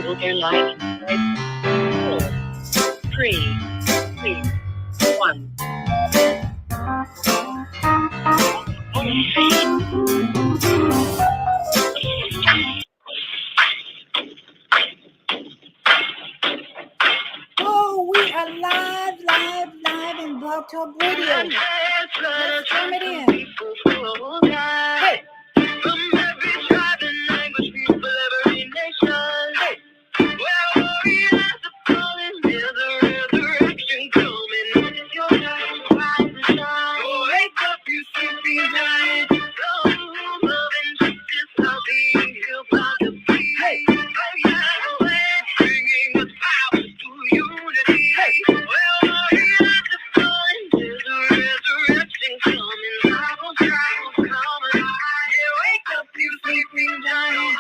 will go live in 4, 3, 2, 1. Oh, we are live in Blog Talk Radio. Let's turn it in. Hey. From every tribe and language, people, every nation. Hey. Well, we have the calling, there's a resurrection coming. It's your time to rise and shine. Oh, wake up, you sleepy giant. Love and justice, I'll be here by the beat. Hey. Oh, yeah, bringing us power to unity. Hey. Well, we have the calling, there's a resurrection coming. Bible trials come alive. Yeah, wake up, you sleepy giant.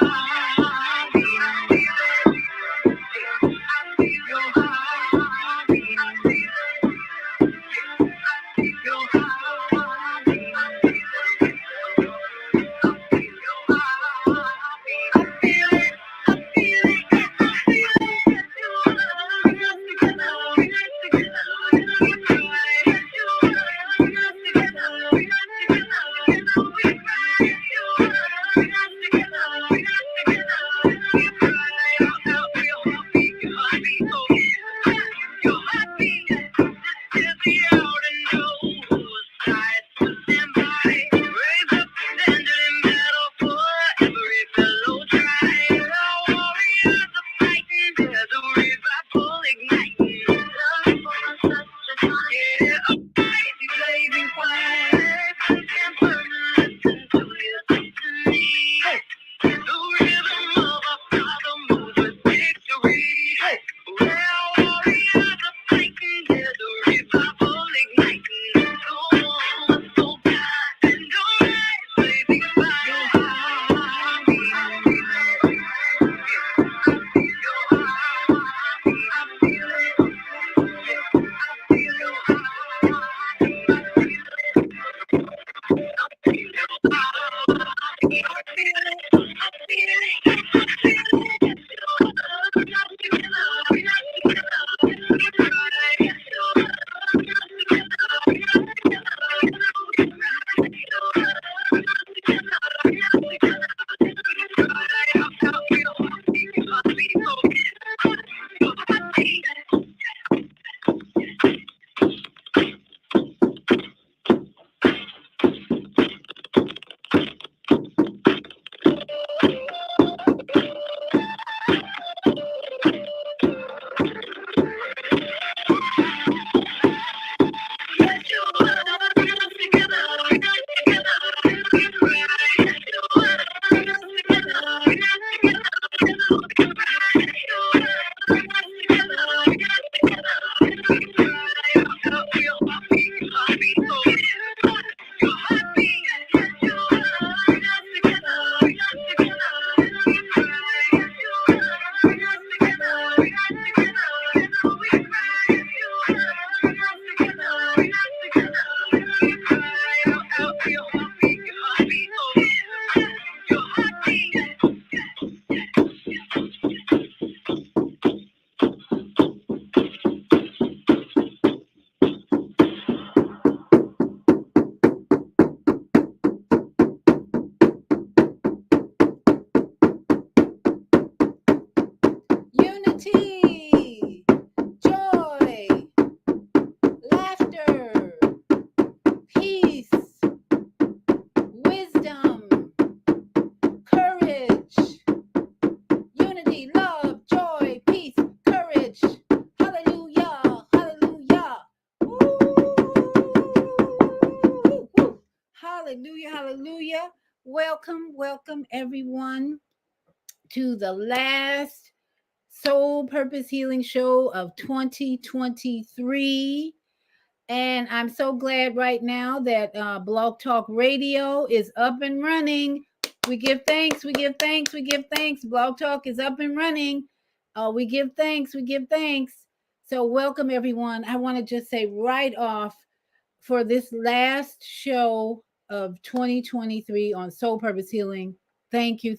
Unity, joy, laughter, peace, wisdom, courage. Unity, love, joy, peace, courage. Hallelujah, hallelujah. Woo, woo. Hallelujah, hallelujah. Welcome, everyone, to the last Soul Purpose Healing Show of 2023. And I'm so glad right now that Blog Talk Radio is up and running. We give thanks. Blog Talk is up and running. We give thanks. So welcome, everyone. I want to just say right off, for this last show of 2023 on Soul Purpose Healing, thank you.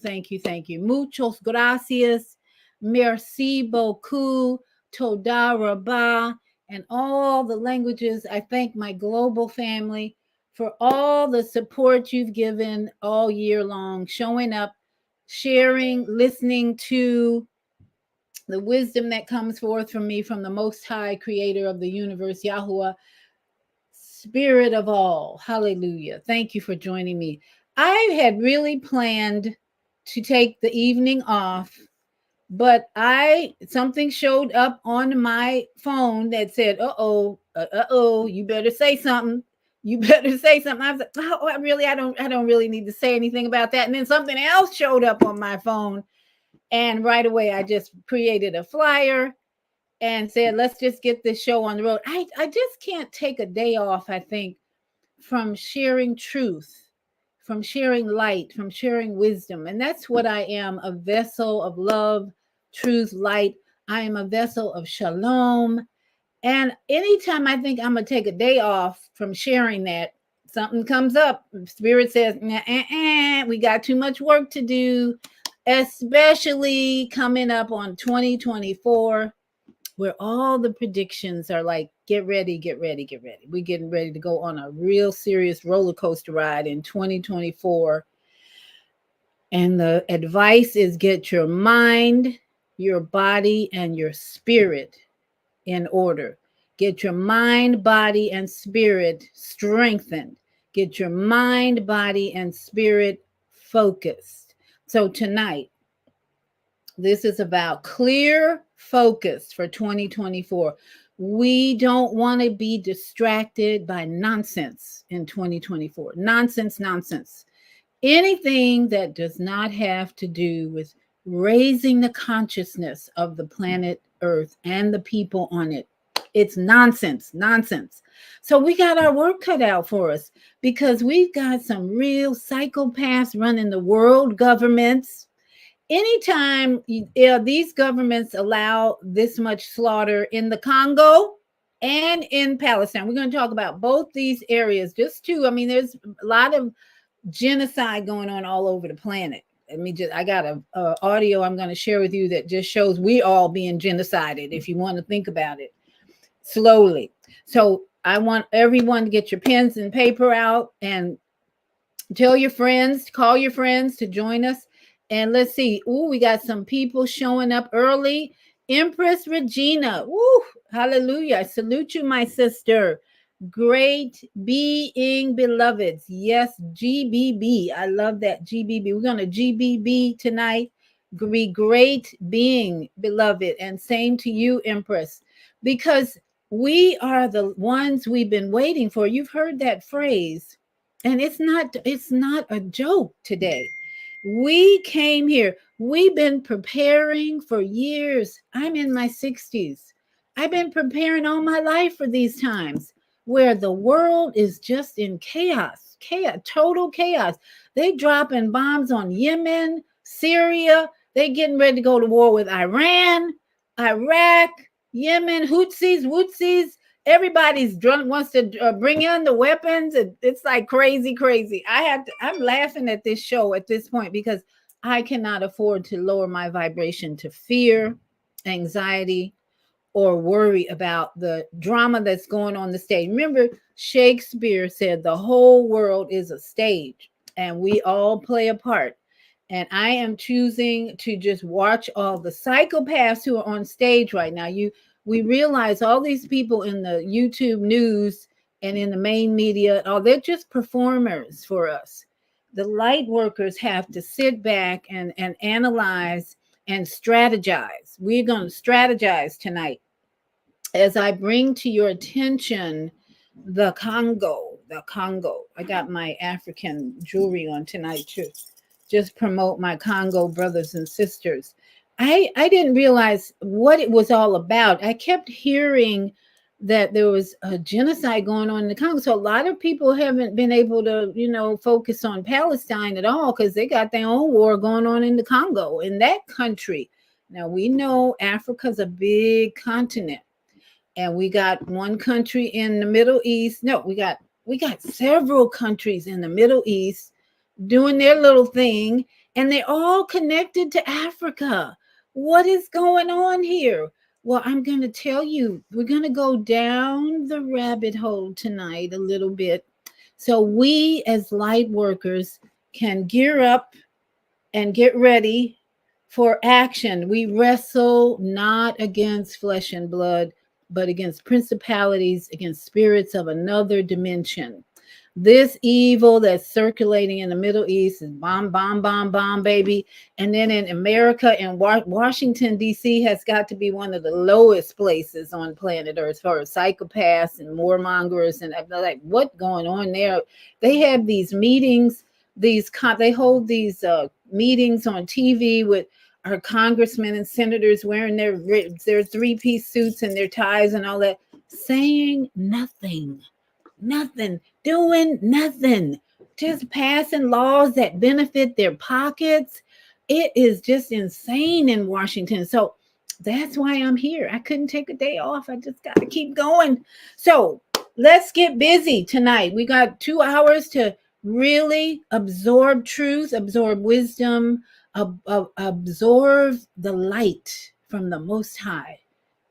Muchos gracias. Merci beaucoup, Toda Rabah, and all the languages. I thank my global family for all the support you've given all year long, showing up, sharing, listening to the wisdom that comes forth from me, from the Most High Creator of the universe, Yahuwah, Spirit of all. Hallelujah. Thank you for joining me. I had really planned to take the evening off, but something showed up on my phone that said, uh-oh, you better say something. You better say something. I was like, oh, I don't really need to say anything about that. And then something else showed up on my phone. And right away, I just created a flyer and said, let's just get this show on the road. I just can't take a day off, I think, from sharing truth, from sharing light, from sharing wisdom. And that's what I am, a vessel of love, truth, light. I am a vessel of shalom. And anytime I think I'm going to take a day off from sharing that, something comes up. Spirit says, we got too much work to do, especially coming up on 2024, where all the predictions are like, get ready, get ready, get ready. We're getting ready to go on a real serious roller coaster ride in 2024. And the advice is get your mind, your body, and your spirit in order. Get your mind, body, and spirit strengthened. Get your mind, body, and spirit focused. So tonight, this is about clear focus for 2024. We don't want to be distracted by nonsense in 2024. Nonsense. Anything that does not have to do with raising the consciousness of the planet Earth and the people on it. It's nonsense. So we got our work cut out for us, because we've got some real psychopaths running the world governments. Anytime these governments allow this much slaughter in the Congo and in Palestine, we're going to talk about both these areas, just two. I mean, there's a lot of genocide going on all over the planet. I got a audio I'm going to share with you that just shows we all being genocided, if you want to think about it slowly. So I want everyone to get your pens and paper out and tell your friends, call your friends to join us. And let's see. We got some people showing up early. Empress Regina. Hallelujah. I salute you, my sister. Great being beloveds. Yes, GBB. I love that, GBB. We're going to GBB tonight. Be great being beloved. And same to you, Empress, because we are the ones we've been waiting for. You've heard that phrase, and it's not a joke today. We came here. We've been preparing for years. I'm in my 60s. I've been preparing all my life for these times where the world is just in chaos, total chaos. They dropping bombs on Yemen, Syria. They getting ready to go to war with Iran, Iraq, Yemen, Houthis. Everybody's drunk, wants to bring in the weapons. It's like crazy. I'm laughing at this show at this point because I cannot afford to lower my vibration to fear, anxiety, or worry about the drama that's going on the stage. Remember, Shakespeare said the whole world is a stage and we all play a part. And I am choosing to just watch all the psychopaths who are on stage right now. We realize all these people in the YouTube news and in the main media, they're just performers for us. The light workers have to sit back and analyze and strategize. We're going to strategize tonight as I bring to your attention the Congo. I got my African jewelry on tonight to just promote my Congo brothers and sisters. I didn't realize what it was all about. I kept hearing that there was a genocide going on in the Congo. So a lot of people haven't been able to, focus on Palestine at all because they got their own war going on in the Congo, in that country. Now, we know Africa's a big continent, and we got one country in the Middle East. No, we got several countries in the Middle East doing their little thing, and they're all connected to Africa. What is going on here? Well, I'm going to tell you, we're going to go down the rabbit hole tonight a little bit. So we as light workers can gear up and get ready for action. We wrestle not against flesh and blood, but against principalities, against spirits of another dimension. This evil that's circulating in the Middle East is bomb, bomb, bomb, bomb, baby. And then in America and Washington, D.C. has got to be one of the lowest places on planet Earth for psychopaths and warmongers. And I'm like, what going on there? They have these meetings, they hold these meetings on TV with our congressmen and senators wearing their three-piece suits and their ties and all that, saying nothing, doing nothing, just passing laws that benefit their pockets. It is just insane in Washington. So that's why I'm here. I couldn't take a day off. I just got to keep going. So let's get busy tonight. We got 2 hours to really absorb truth, absorb wisdom, absorb the light from the Most High.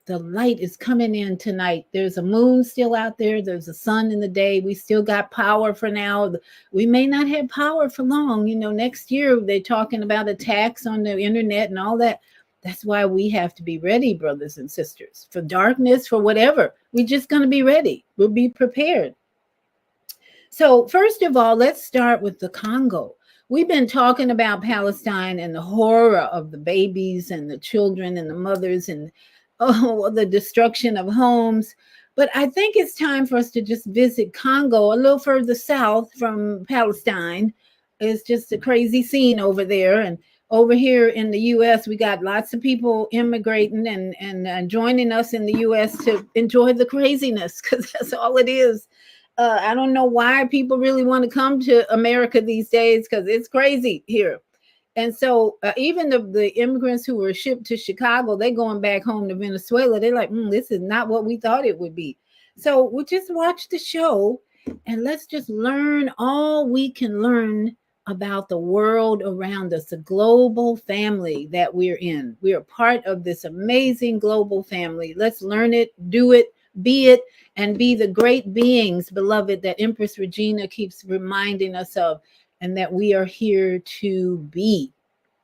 The light is coming in tonight. There's a moon still out there. There's a sun in the day. We still got power for now. We may not have power for long. You know, next year they're talking about attacks on the internet and all that. That's why we have to be ready, brothers and sisters, for darkness, for whatever. We're just going to be ready. We'll be prepared. So first of all, let's start with the Congo. We've been talking about Palestine and the horror of the babies and the children and the mothers and the destruction of homes. But I think it's time for us to just visit Congo, a little further south from Palestine. It's just a crazy scene over there. And over here in the U.S., we got lots of people immigrating and joining us in the U.S. to enjoy the craziness, because that's all it is. I don't know why people really want to come to America these days, because it's crazy here. And so even the immigrants who were shipped to Chicago, they're going back home to Venezuela. They're like, this is not what we thought it would be. So we just watch the show and let's just learn all we can learn about the world around us, the global family that we're in. We are part of this amazing global family. Let's learn it, do it, be it, and be the great beings, beloved, that Empress Regina keeps reminding us of, and that we are here to be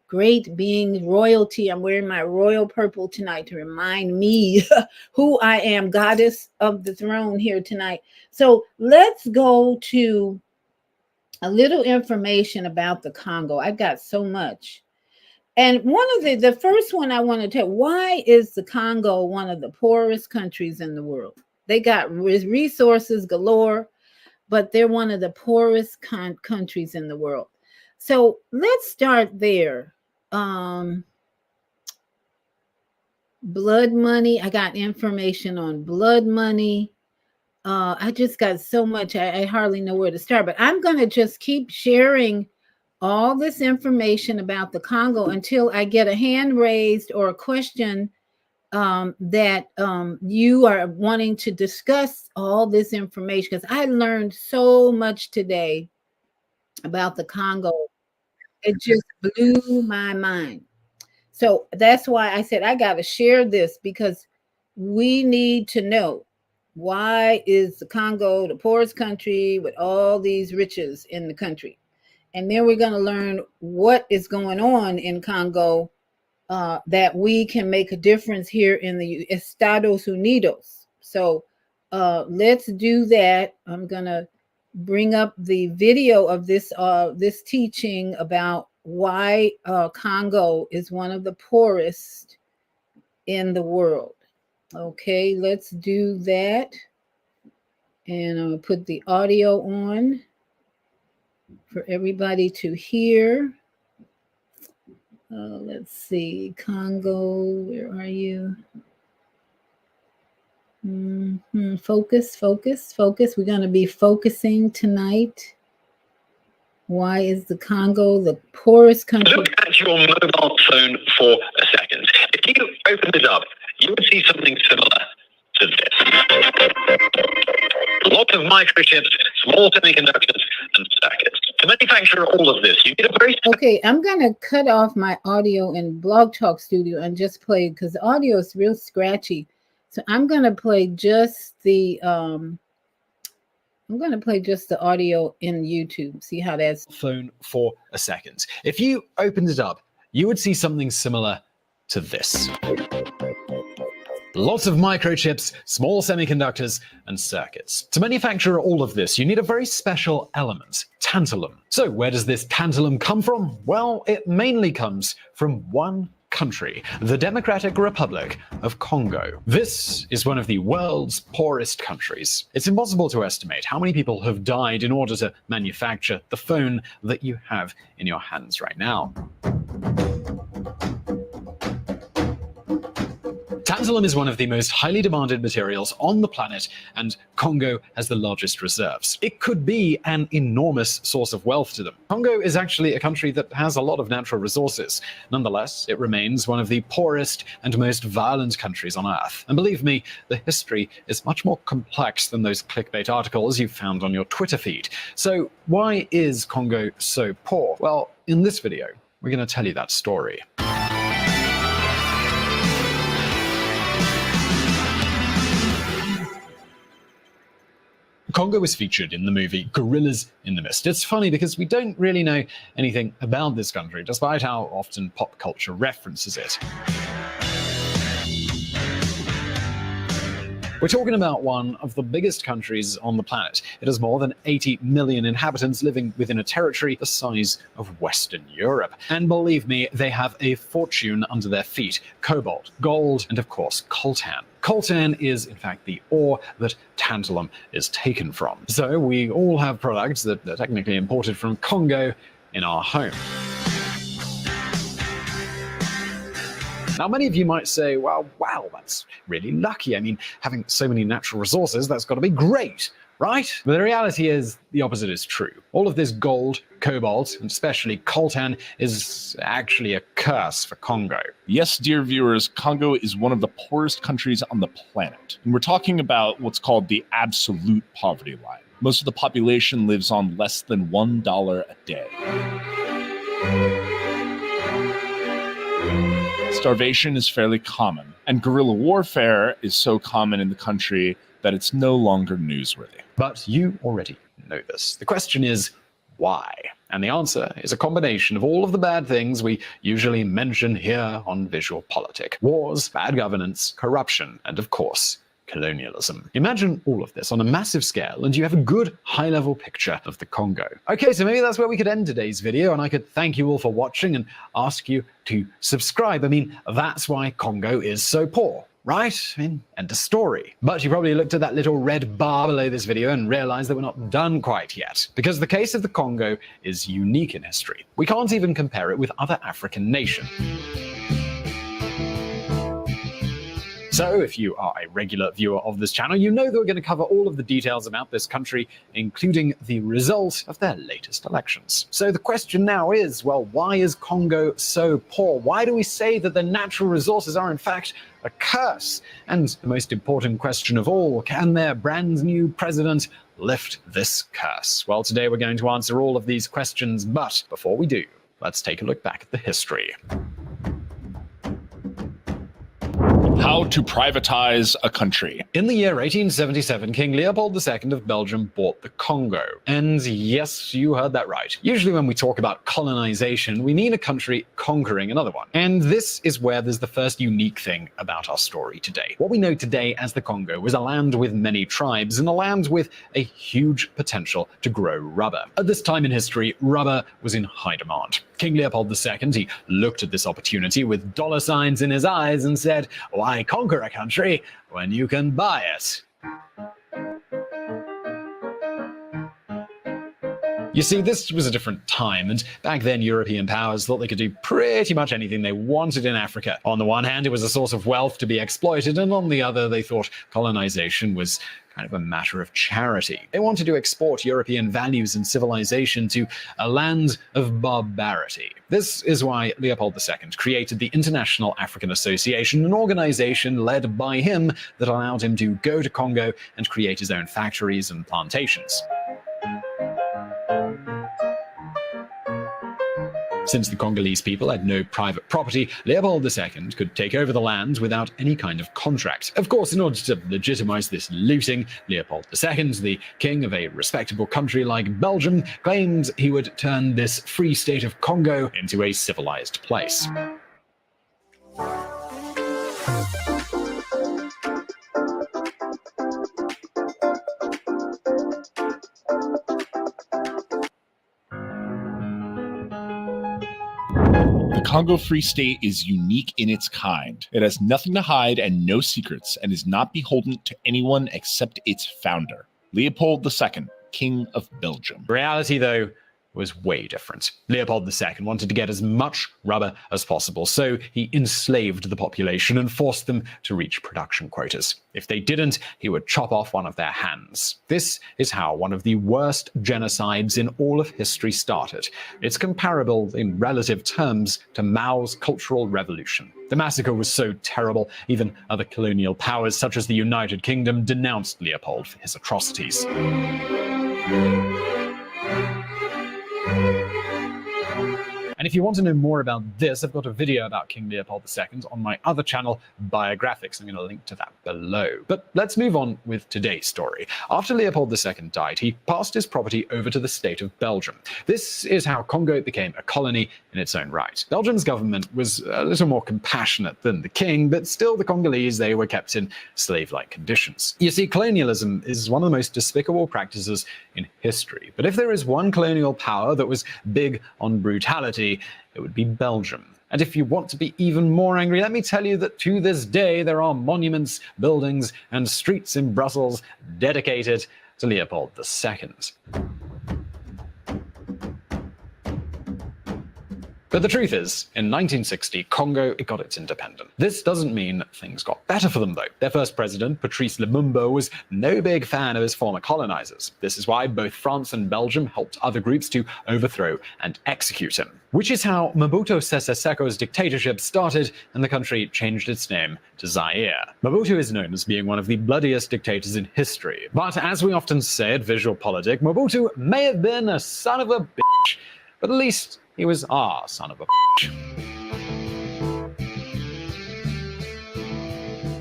great beings, royalty. I'm wearing my royal purple tonight to remind me who I am, goddess of the throne here tonight. So let's go to a little information about the Congo. I got so much. And one of the first one I want to tell, why is the Congo one of the poorest countries in the world? They got resources galore, but they're one of the poorest countries in the world. So let's start there. Blood money. I got information on blood money. I just got so much. I hardly know where to start, but I'm going to just keep sharing all this information about the Congo until I get a hand raised or a question that you are wanting to discuss all this information, because I learned so much today about the Congo. It just blew my mind. So that's why I said I got to share this, because we need to know, why is the Congo the poorest country with all these riches in the country? And then we're going to learn what is going on in Congo that we can make a difference here in the Estados Unidos. So let's do that. I'm going to bring up the video of this teaching about why Congo is one of the poorest in the world. Okay, let's do that. And I'm going to put the audio on for everybody to hear. Let's see, Congo, where are you? Focus. We're going to be focusing tonight. Why is the Congo the poorest country? Look at your mobile phone for a second. If you open it up, you would see something similar to this. Lots of microchips, small semiconductors, and circuits. To manufacture all of this, you need a very Okay, I'm gonna cut off my audio in Blog Talk Studio and just play because the audio is real scratchy. So I'm gonna play just the audio in YouTube. See how that's phone for a second. If you opened it up, you would see something similar to this. Lots of microchips, small semiconductors, and circuits. To manufacture all of this, you need a very special element, tantalum. So where does this tantalum come from? Well, it mainly comes from one country, the Democratic Republic of Congo. This is one of the world's poorest countries. It's impossible to estimate how many people have died in order to manufacture the phone that you have in your hands right now. Tantalum is one of the most highly demanded materials on the planet, and Congo has the largest reserves. It could be an enormous source of wealth to them. Congo is actually a country that has a lot of natural resources. Nonetheless, it remains one of the poorest and most violent countries on Earth. And believe me, the history is much more complex than those clickbait articles you found on your Twitter feed. So why is Congo so poor? Well, in this video, we're going to tell you that story. Congo was featured in the movie Gorillas in the Mist. It's funny because we don't really know anything about this country, despite how often pop culture references it. We're talking about one of the biggest countries on the planet. It has more than 80 million inhabitants living within a territory the size of Western Europe. And believe me, they have a fortune under their feet: cobalt, gold, and of course, coltan. Coltan is, in fact, the ore that tantalum is taken from. So we all have products that are technically imported from Congo in our home. Now, many of you might say, well, wow, that's really lucky. I mean, having so many natural resources, that's got to be great, right? But the reality is the opposite is true. All of this gold, cobalt, and especially coltan is actually a curse for Congo. Yes, dear viewers, Congo is one of the poorest countries on the planet. And we're talking about what's called the absolute poverty line. Most of the population lives on less than $1 a day. Starvation is fairly common, and guerrilla warfare is so common in the country that it's no longer newsworthy. But you already know this. The question is, why? And the answer is a combination of all of the bad things we usually mention here on Visual Politic: wars, bad governance, corruption, and of course, colonialism. Imagine all of this on a massive scale, and you have a good high-level picture of the Congo. Okay, so maybe that's where we could end today's video, and I could thank you all for watching and ask you to subscribe. I mean, that's why Congo is so poor, right? I mean, end of story. But you probably looked at that little red bar below this video and realized that we're not done quite yet, because the case of the Congo is unique in history. We can't even compare it with other African nations. So if you are a regular viewer of this channel, you know that we're going to cover all of the details about this country, including the result of their latest elections. So the question now is, well, why is Congo so poor? Why do we say that the natural resources are in fact a curse? And the most important question of all, can their brand new president lift this curse? Well, today we're going to answer all of these questions, but before we do, let's take a look back at the history. How to privatize a country. In the year 1877, King Leopold II of Belgium bought the Congo. And yes, you heard that right. Usually when we talk about colonization, we mean a country conquering another one. And this is where there's the first unique thing about our story today. What we know today as the Congo was a land with many tribes and a land with a huge potential to grow rubber. At this time in history, rubber was in high demand. King Leopold II, he looked at this opportunity with dollar signs in his eyes and said, why conquer a country when you can buy it? You see, this was a different time, and back then European powers thought they could do pretty much anything they wanted in Africa. On the one hand, it was a source of wealth to be exploited, and on the other, they thought colonization was kind of a matter of charity. They wanted to export European values and civilization to a land of barbarity. This is why Leopold II created the International African Association, an organization led by him that allowed him to go to Congo and create his own factories and plantations. Since the Congolese people had no private property, Leopold II could take over the land without any kind of contract. Of course, in order to legitimize this looting, Leopold II, the king of a respectable country like Belgium, claimed he would turn this free state of Congo into a civilized place. The Congo Free State is unique in its kind. It has nothing to hide and no secrets, and is not beholden to anyone except its founder, Leopold II, King of Belgium. Reality, though, was way different. Leopold II wanted to get as much rubber as possible, so he enslaved the population and forced them to reach production quotas. If they didn't, he would chop off one of their hands. This is how one of the worst genocides in all of history started. It's comparable in relative terms to Mao's Cultural Revolution. The massacre was so terrible, even other colonial powers such as the United Kingdom denounced Leopold for his atrocities. And if you want to know more about this, I've got a video about King Leopold II on my other channel, Biographics. I'm going to link to that below. But let's move on with today's story. After Leopold II died, he passed his property over to the state of Belgium. This is how Congo became a colony in its own right. Belgium's government was a little more compassionate than the king, but still the Congolese, they were kept in slave-like conditions. You see, colonialism is one of the most despicable practices in history. But if there is one colonial power that was big on brutality, it would be Belgium. And if you want to be even more angry, let me tell you that to this day there are monuments, buildings, and streets in Brussels dedicated to Leopold II. But the truth is, in 1960, Congo got its independence. This doesn't mean things got better for them, though. Their first president, Patrice Lumumba, was no big fan of his former colonizers. This is why both France and Belgium helped other groups to overthrow and execute him. Which is how Mobutu Sese Seko's dictatorship started, and the country changed its name to Zaire. Mobutu is known as being one of the bloodiest dictators in history. But as we often say at Visual Politic, Mobutu may have been a son of a bitch, but at least he was our son of a bitch.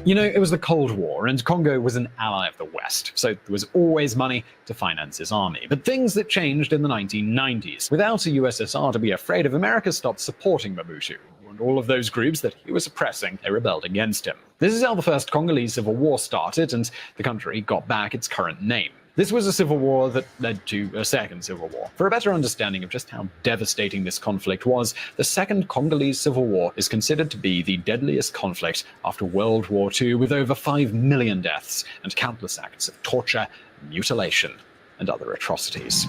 You know, it was the Cold War, and Congo was an ally of the West, so there was always money to finance his army. But things that changed in the 1990s. Without a USSR to be afraid of, America stopped supporting Mobutu, and all of those groups that he was oppressing, they rebelled against him. This is how the first Congolese Civil War started, and the country got back its current name. This was a civil war that led to a second civil war. For a better understanding of just how devastating this conflict was, the Second Congolese Civil War is considered to be the deadliest conflict after World War II, with over 5 million deaths and countless acts of torture, mutilation, and other atrocities.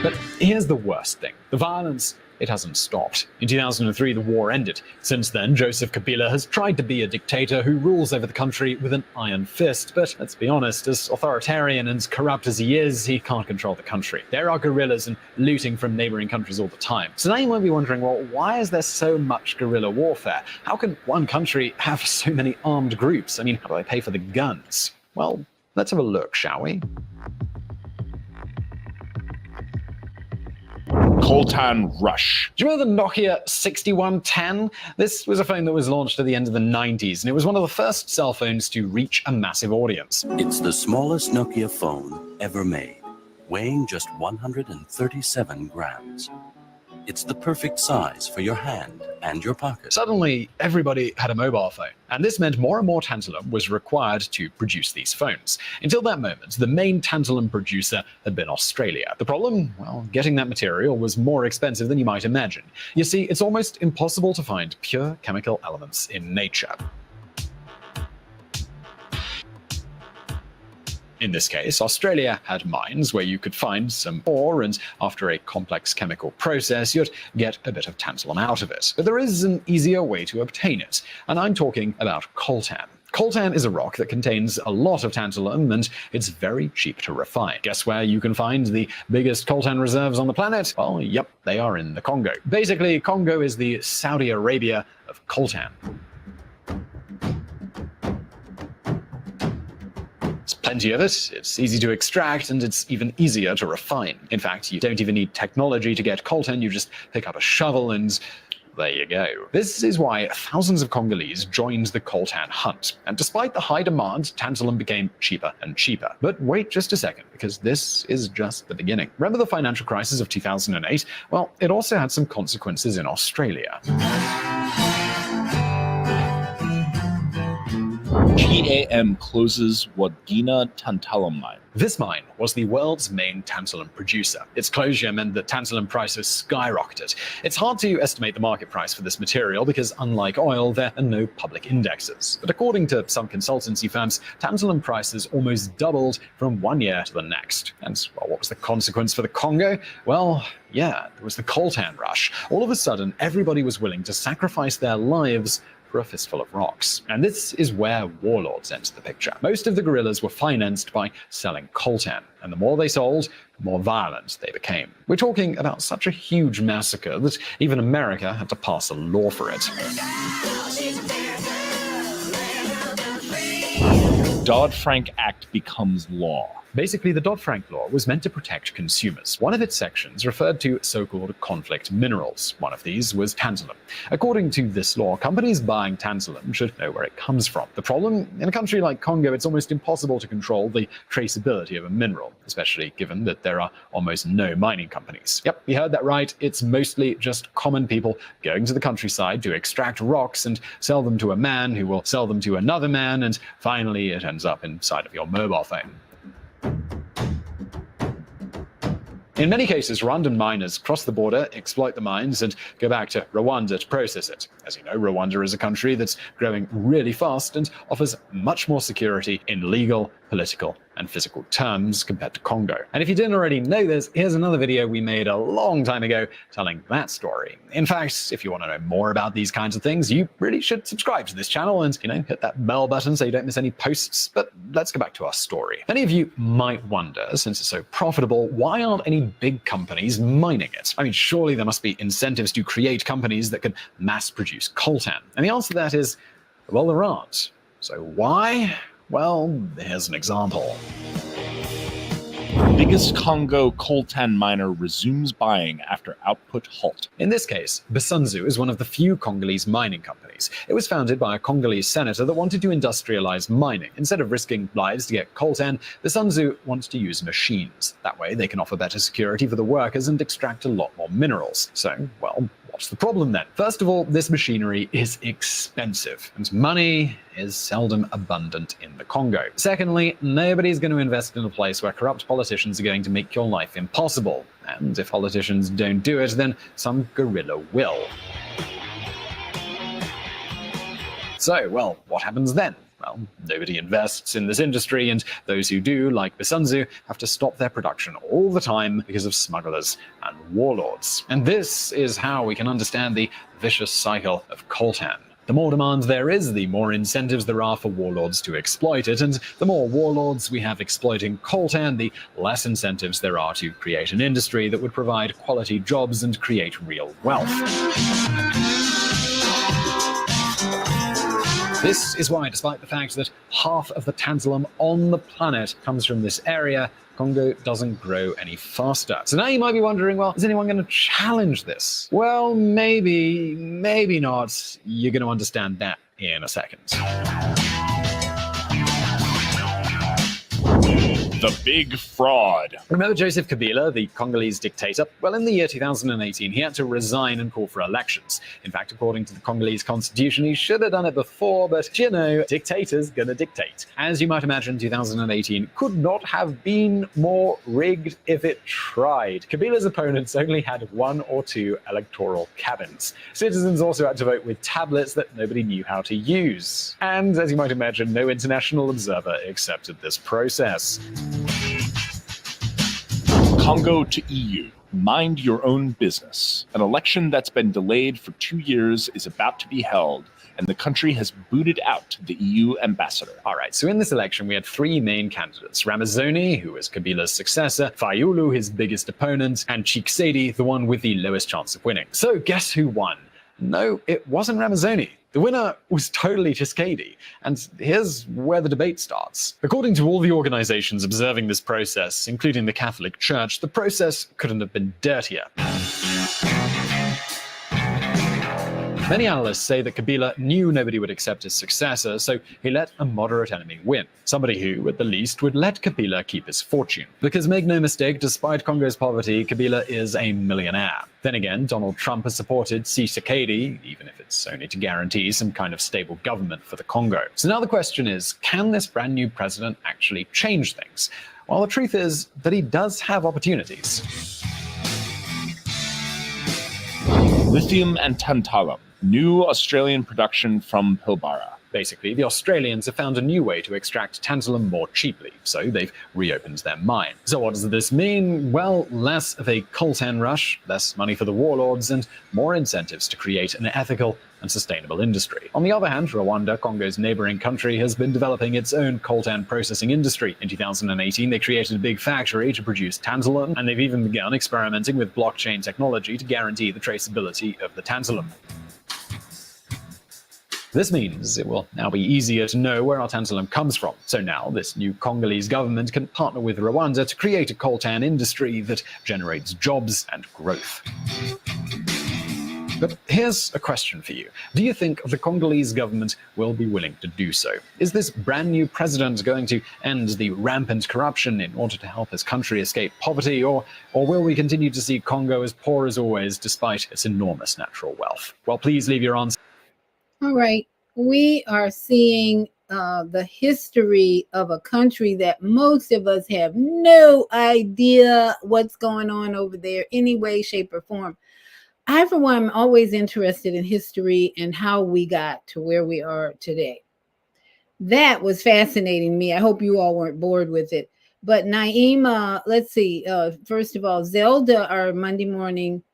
But here's the worst thing. The violence, it hasn't stopped. In 2003, the war ended. Since then, Joseph Kabila has tried to be a dictator who rules over the country with an iron fist. But let's be honest, as authoritarian and corrupt as he is, he can't control the country. There are guerrillas and looting from neighboring countries all the time. So now you might be wondering, well, why is there so much guerrilla warfare? How can one country have so many armed groups? I mean, how do they pay for the guns? Well, let's have a look, shall we? Coltan Rush. Do you remember the Nokia 6110? This was a phone that was launched at the end of the 90s, and it was one of the first cell phones to reach a massive audience. It's the smallest Nokia phone ever made, weighing just 137 grams. It's the perfect size for your hand and your pocket. Suddenly, everybody had a mobile phone, and this meant more and more tantalum was required to produce these phones. Until that moment, the main tantalum producer had been Australia. The problem? Well, getting that material was more expensive than you might imagine. You see, it's almost impossible to find pure chemical elements in nature. In this case, Australia had mines where you could find some ore, and after a complex chemical process, you'd get a bit of tantalum out of it. But there is an easier way to obtain it, and I'm talking about coltan. Coltan is a rock that contains a lot of tantalum, and it's very cheap to refine. Guess where you can find the biggest coltan reserves on the planet? Well, yep, they are in the Congo. Basically, Congo is the Saudi Arabia of coltan. plenty of it, it's easy to extract, and it's even easier to refine. In fact, you don't even need technology to get coltan, you just pick up a shovel and there you go. This is why thousands of Congolese joined the coltan hunt. And despite the high demand, tantalum became cheaper and cheaper. But wait just a second, because this is just the beginning. Remember the financial crisis of 2008? Well, it also had some consequences in Australia. GAM closes Wagina tantalum mine. This mine was the world's main tantalum producer. Its closure meant that tantalum prices skyrocketed. It's hard to estimate the market price for this material because, unlike oil, there are no public indexes. But according to some consultancy firms, tantalum prices almost doubled from one year to the next. And well, what was the consequence for the Congo? Well, yeah, there was the coltan rush. All of a sudden, everybody was willing to sacrifice their lives for a fistful of rocks. And this is where warlords enter the picture. Most of the guerrillas were financed by selling coltan, and the more they sold, the more violent they became. We're talking about such a huge massacre that even America had to pass a law for it. Dodd-Frank Act becomes law. Basically, the Dodd-Frank law was meant to protect consumers. One of its sections referred to so-called conflict minerals. One of these was tantalum. According to this law, companies buying tantalum should know where it comes from. The problem, in a country like Congo, it's almost impossible to control the traceability of a mineral, especially given that there are almost no mining companies. Yep, you heard that right. It's mostly just common people going to the countryside to extract rocks and sell them to a man who will sell them to another man, and finally it ends up inside of your mobile phone. In many cases, Rwandan miners cross the border, exploit the mines, and go back to Rwanda to process it. As you know, Rwanda is a country that's growing really fast and offers much more security in legal, political, and physical terms compared to Congo. And if you didn't already know this, here's another video we made a long time ago telling that story. In fact, if you want to know more about these kinds of things, you really should subscribe to this channel and, hit that bell button so you don't miss any posts. But let's go back to our story. Many of you might wonder, since it's so profitable, why aren't any big companies mining it? I mean, surely there must be incentives to create companies that can mass produce coltan. And the answer to that is, well, there aren't. So why? Well, here's an example. Biggest Congo coltan miner resumes buying after output halt. In this case, Bisunzu is one of the few Congolese mining companies. It was founded by a Congolese senator that wanted to industrialize mining. Instead of risking lives to get coltan, Bisunzu wants to use machines. That way they can offer better security for the workers and extract a lot more minerals. So, well, what's the problem then? First of all, this machinery is expensive, and money is seldom abundant in the Congo. Secondly, nobody's going to invest in a place where corrupt politicians are going to make your life impossible. And if politicians don't do it, then some guerrilla will. So, well, what happens then? Well, nobody invests in this industry, and those who do, like Bisunzu, have to stop their production all the time because of smugglers and warlords. And this is how we can understand the vicious cycle of coltan. The more demand there is, the more incentives there are for warlords to exploit it, and the more warlords we have exploiting coltan, the less incentives there are to create an industry that would provide quality jobs and create real wealth. This is why, despite the fact that half of the tantalum on the planet comes from this area, Congo doesn't grow any faster. So now you might be wondering, well, is anyone going to challenge this? Well, maybe, maybe not. You're going to understand that in a second. The big fraud. Remember Joseph Kabila, the Congolese dictator? Well, in the year 2018, he had to resign and call for elections. In fact, according to the Congolese constitution, he should have done it before, but dictators gonna dictate. As you might imagine, 2018 could not have been more rigged if it tried. Kabila's opponents only had 1 or 2 electoral cabins. Citizens also had to vote with tablets that nobody knew how to use. And as you might imagine, no international observer accepted this process. Congo to EU. Mind your own business. An election that's been delayed for 2 years is about to be held, and the country has booted out the EU ambassador. All right, so in this election, we had 3 main candidates. Ramazani, who is Kabila's successor, Fayulu, his biggest opponent, and Tshisekedi, the one with the lowest chance of winning. So guess who won? No, it wasn't Ramazani. The winner was totally Tshisekedi, and here's where the debate starts. According to all the organizations observing this process, including the Catholic Church, the process couldn't have been dirtier. Many analysts say that Kabila knew nobody would accept his successor, so he let a moderate enemy win. Somebody who, at the least, would let Kabila keep his fortune. Because make no mistake, despite Congo's poverty, Kabila is a millionaire. Then again, Donald Trump has supported Tshisekedi, even if it's only to guarantee some kind of stable government for the Congo. So now the question is, can this brand new president actually change things? Well, the truth is that he does have opportunities. Lithium and tantalum, new Australian production from Pilbara. Basically, the Australians have found a new way to extract tantalum more cheaply, so they've reopened their mine. So what does this mean? Well, less of a coltan rush, less money for the warlords, and more incentives to create an ethical and sustainable industry. On the other hand, Rwanda, Congo's neighboring country, has been developing its own coltan processing industry. In 2018, they created a big factory to produce tantalum, and they've even begun experimenting with blockchain technology to guarantee the traceability of the tantalum. This means it will now be easier to know where our tantalum comes from. So now this new Congolese government can partner with Rwanda to create a coltan industry that generates jobs and growth. But here's a question for you. Do you think the Congolese government will be willing to do so? Is this brand new president going to end the rampant corruption in order to help his country escape poverty, or will we continue to see Congo as poor as always despite its enormous natural wealth? Well, please leave your answer. All right, we are seeing the history of a country that most of us have no idea what's going on over there, any way, shape, or form. I, for one, am always interested in history and how we got to where we are today. That was fascinating me. I hope you all weren't bored with it. But Naima, let's see, first of all, Zelda, our Monday morning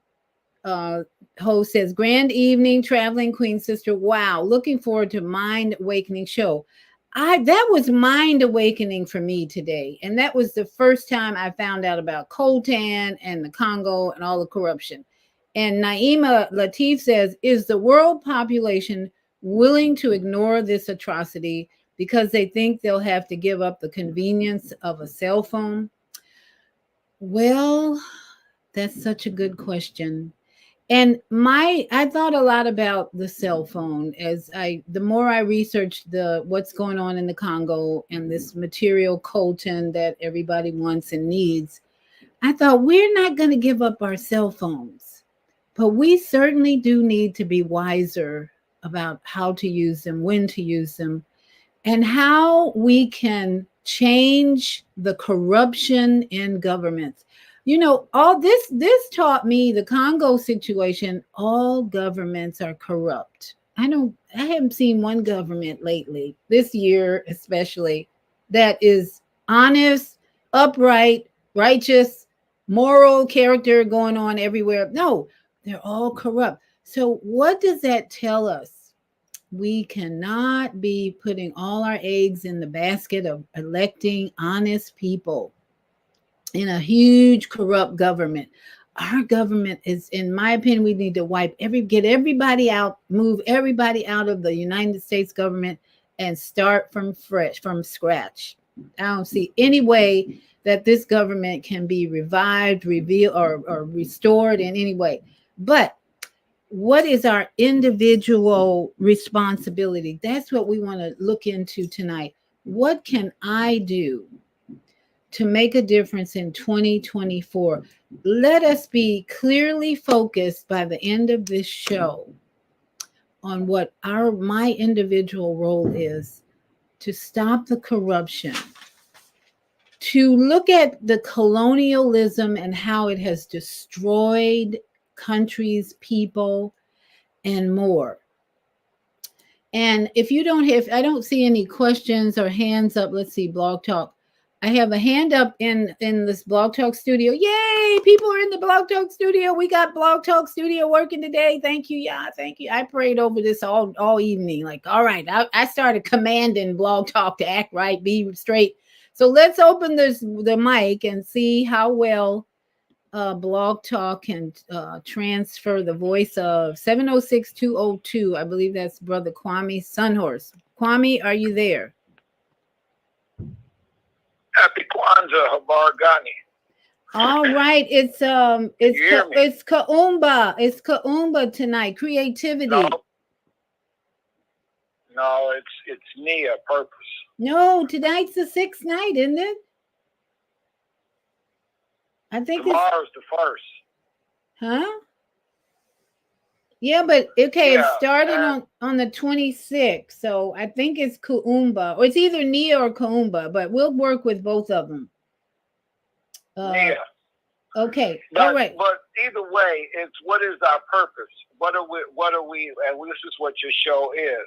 host, says, grand evening, traveling queen sister. Wow, looking forward to Mind Awakening show. That was mind awakening for me today. And that was the first time I found out about coltan and the Congo and all the corruption. And Naima Latif says, is the world population willing to ignore this atrocity because they think they'll have to give up the convenience of a cell phone? Well, that's such a good question. And I thought a lot about the cell phone as the more I researched what's going on in the Congo and this material coltan that everybody wants and needs. I thought, we're not going to give up our cell phones, but we certainly do need to be wiser about how to use them, when to use them, and how we can change the corruption in governments. You know, all this taught me the Congo situation. All governments are corrupt. I haven't seen one government lately, this year especially, that is honest, upright, righteous, moral character going on everywhere. No, they're all corrupt. So what does that tell us? We cannot be putting all our eggs in the basket of electing honest people in a huge corrupt government. Our government is, in my opinion, we need to get everybody out, move everybody out of the United States government and start from scratch. I don't see any way that this government can be revived, revealed, or restored in any way. But what is our individual responsibility? That's what we want to look into tonight. What can I do to make a difference in 2024? Let us be clearly focused by the end of this show on what my individual role is to stop the corruption, to look at the colonialism and how it has destroyed countries, people, and more. And if I don't see any questions or hands up, let's see, Blog Talk. I have a hand up in this Blog Talk studio. Yay! People are in the Blog Talk studio. We got Blog Talk studio working today. Thank you. Yeah, thank you. I prayed over this all evening. Like, all right, I started commanding Blog Talk to act right, be straight. So let's open the mic and see how well Blog Talk can transfer the voice of 706-202. I believe that's Brother Kwame Sunhorse. Kwame, are you there? Happy Kwanzaa, Habargani. All right, it's Kaumba. It's Kaumba tonight. Creativity. No, it's Nia, purpose. No, tonight's the 6th night, isn't it? I think tomorrow's the 1st. Huh? Yeah, but okay, it started on the 26th, so I think it's Kaumba, or it's either Nia or Kaumba, but we'll work with both of them. Nia. Okay, all right. But either way, it's what is our purpose? What are we, and this is what your show is.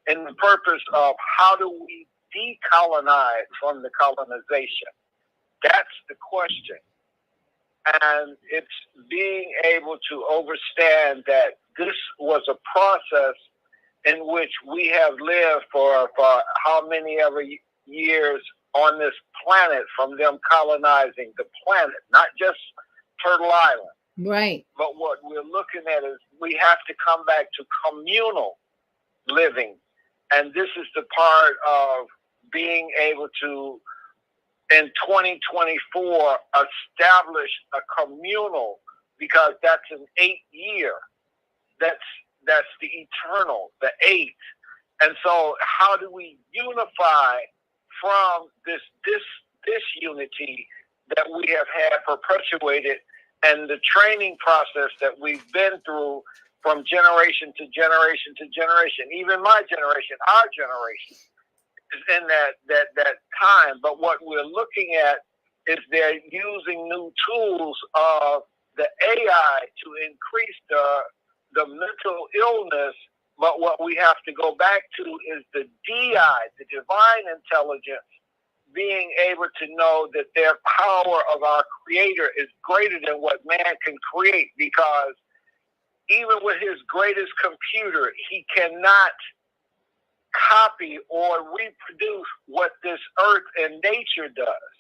And the purpose of how do we decolonize from the colonization? That's the question. And it's being able to understand that this was a process in which we have lived for how many ever years on this planet, from them colonizing the planet, not just Turtle Island. Right. But what we're looking at is we have to come back to communal living. And this is the part of being able to, in 2024, establish a communal, because that's an 8-year. That's the eternal, the 8. And so how do we unify from this unity that we have had perpetuated, and the training process that we've been through from generation to generation to generation, even my generation, our generation, is in that time. But what we're looking at is they're using new tools of the AI to increase the mental illness. But what we have to go back to is the DI, the divine intelligence, being able to know that their power of our Creator is greater than what man can create, because even with his greatest computer, he cannot copy or reproduce what this earth and nature does.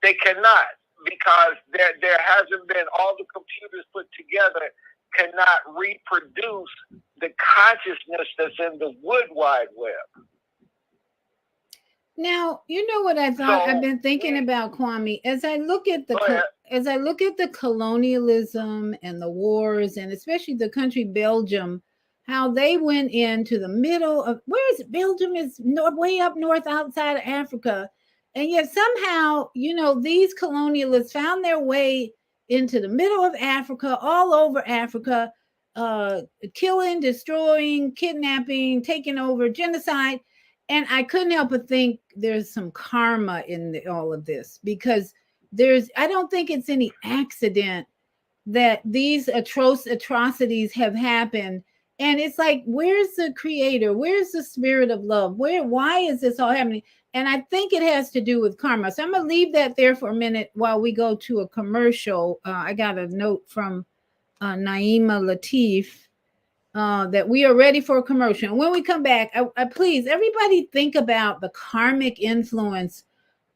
They cannot, because there hasn't been, all the computers put together cannot reproduce the consciousness that's in the Wood Wide Web. Now, you know what I thought I've been thinking about, Kwame, as I look at the colonialism and the wars, and especially the country Belgium, how they went into the middle of, where is it? Belgium is way up north outside of Africa. And yet somehow, these colonialists found their way into the middle of Africa, all over Africa, killing, destroying, kidnapping, taking over, genocide. And I couldn't help but think there's some karma in all of this, because I don't think it's any accident that these atrocities have happened. And it's like, where's the Creator? Where's the spirit of love? Why is this all happening? And I think it has to do with karma. So I'm going to leave that there for a minute while we go to a commercial. I got a note from Naima Latif that we are ready for a commercial. And when we come back, I please, everybody think about the karmic influence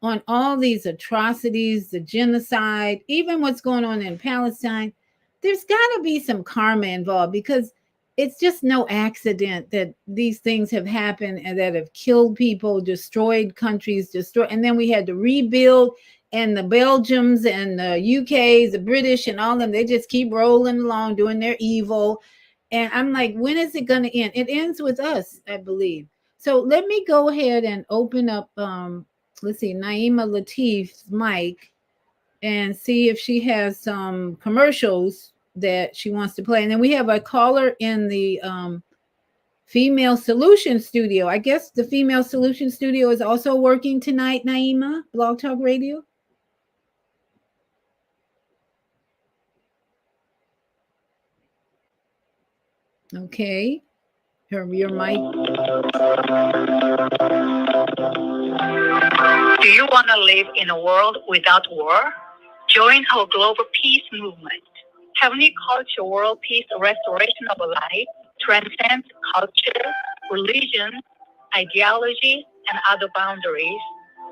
on all these atrocities, the genocide, even what's going on in Palestine. There's got to be some karma involved, because it's just no accident that these things have happened and that have killed people, destroyed countries, and then we had to rebuild, and the Belgians and the UKs, the British and all of them, they just keep rolling along doing their evil. And I'm like, when is it going to end? It ends with us, I believe. So let me go ahead and open up, let's see, Naima Latif's mic and see if she has some commercials that she wants to play. And then we have a caller in the Female Solution Studio. I guess the Female Solution Studio is also working tonight, Naima, Blog Talk Radio. Okay. Your mic. Do you want to live in a world without war? Join our global peace movement. Heavenly Culture World Peace Restoration of Life transcends culture, religion, ideology, and other boundaries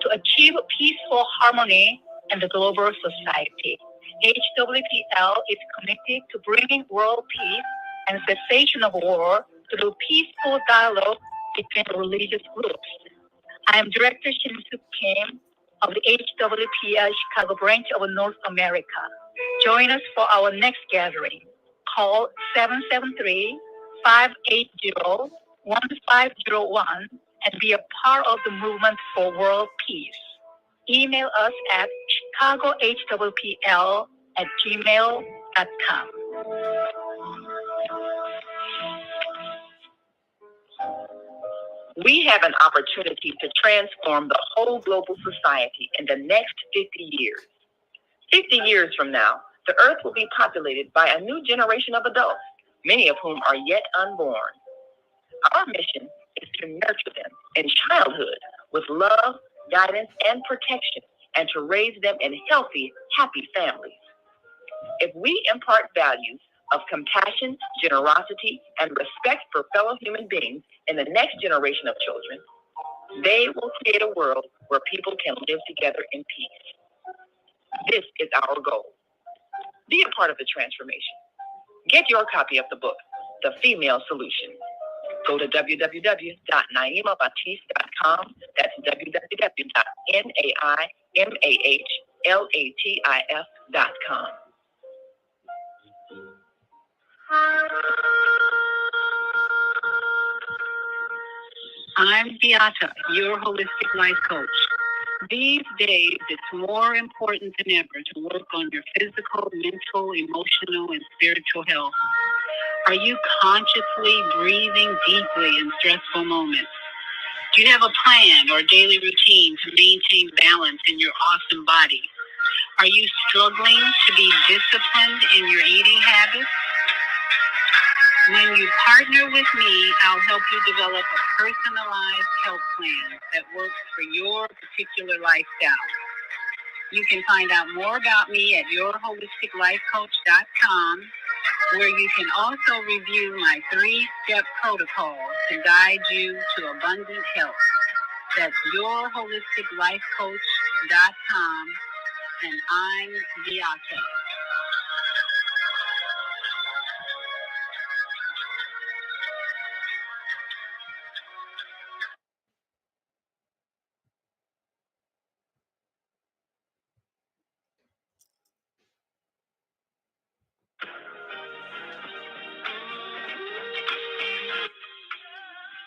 to achieve peaceful harmony and the global society. HWPL is committed to bringing world peace and cessation of war through peaceful dialogue between religious groups. I am Director Shin-Soo Kim of the HWPL Chicago branch of North America. Join us for our next gathering. Call 773-580-1501 and be a part of the movement for world peace. Email us at chicagohwpl@gmail.com. We have an opportunity to transform the whole global society in the next 50 years. 50 years from now, the earth will be populated by a new generation of adults, many of whom are yet unborn. Our mission is to nurture them in childhood with love, guidance, and protection, and to raise them in healthy, happy families. If we impart values of compassion, generosity, and respect for fellow human beings in the next generation of children, they will create a world where people can live together in peace. This is our goal. Be a part of the transformation. Get your copy of the book, The Female Solution. Go to www.naimabaptiste.com. That's www.naimahalatif.com. I'm Beata, your holistic life coach. These days, it's more important than ever to work on your physical, mental, emotional, and spiritual health. Are you consciously breathing deeply in stressful moments? Do you have a plan or daily routine to maintain balance in your awesome body? Are you struggling to be disciplined in your eating habits? When you partner with me, I'll help you develop a personalized health plan that works for your particular lifestyle. You can find out more about me at yourholisticlifecoach.com, where you can also review my 3-step protocol to guide you to abundant health. That's yourholisticlifecoach.com, and I'm Beata.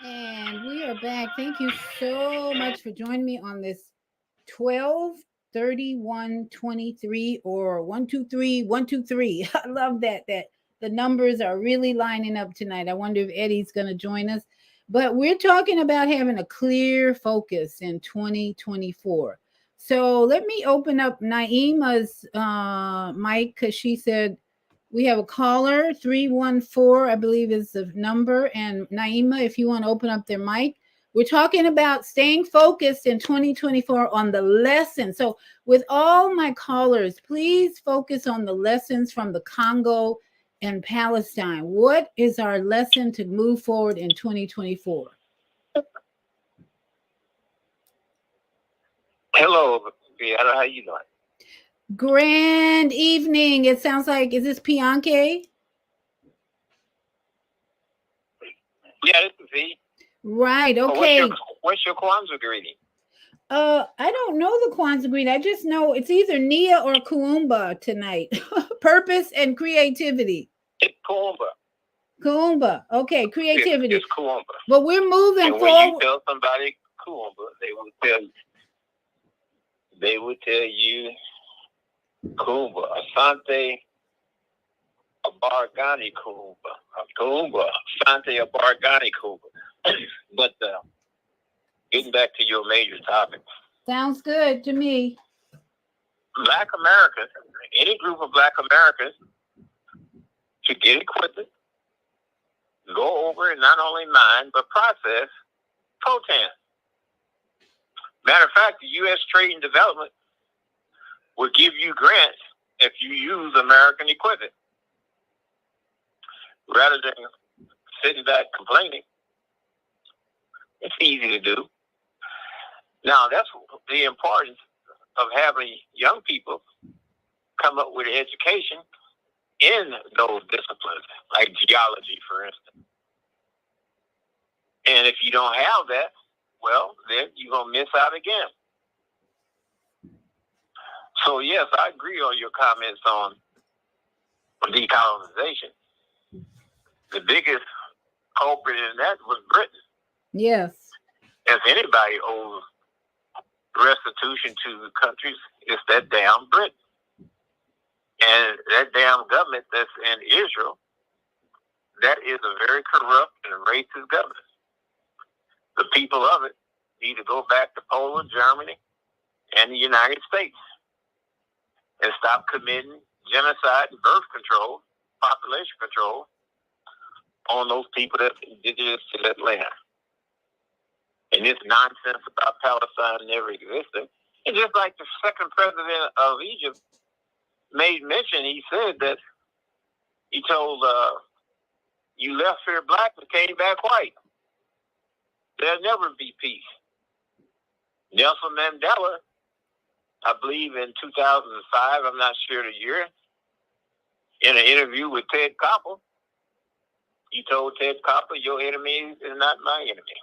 And we are back. Thank you so much for joining me on this 12/31/23 or 123/123. I love that the numbers are really lining up tonight. I wonder if Eddie's going to join us. But we're talking about having a clear focus in 2024. So let me open up Naima's mic, because she said we have a caller, 314, I believe is the number. And Naima, if you want to open up their mic. We're talking about staying focused in 2024 on the lesson. So with all my callers, please focus on the lessons from the Congo and Palestine. What is our lesson to move forward in 2024? Hello, Beata. How you doing? Grand evening. It sounds like, is this Pianke? Yeah, this is V. Right. Okay. What's your Kwanzaa greeting? I don't know the Kwanzaa greeting. I just know it's either Nia or Kuumba tonight. Purpose and creativity. It's Kuumba. Kuumba. Okay, creativity. It's Kuumba. But we're moving and when forward. you tell somebody Kuumba, they will tell you Kuumba, Asante Abargani Kuumba, Kuumba, Asante Abargani Kuumba. But getting back to your major topic. Sounds good to me. Black Americans, any group of Black Americans, to get equipment, go over and not only mine, but process coltan. Matter of fact, the U.S. Trade and Development will give you grants if you use American equipment. Rather than sitting back complaining, it's easy to do. Now, that's the importance of having young people come up with an education in those disciplines, like geology, for instance. And if you don't have that, well, then you're going to miss out again. So, yes, I agree on your comments on decolonization. The biggest culprit in that was Britain. Yes. If anybody owes restitution to the countries, it's that damn Britain. And that damn government that's in Israel, that is a very corrupt and racist government. The people of it need to go back to Poland, Germany, and the United States and stop committing genocide and birth control, population control on those people that's indigenous to that land. And this nonsense about Palestine never existed. And just like the second president of Egypt made mention, he said that he told, you left here black and came back white. There'll never be peace. Nelson Mandela, I believe in 2005, I'm not sure the year, in an interview with Ted Koppel, he told Ted Koppel, your enemy is not my enemy.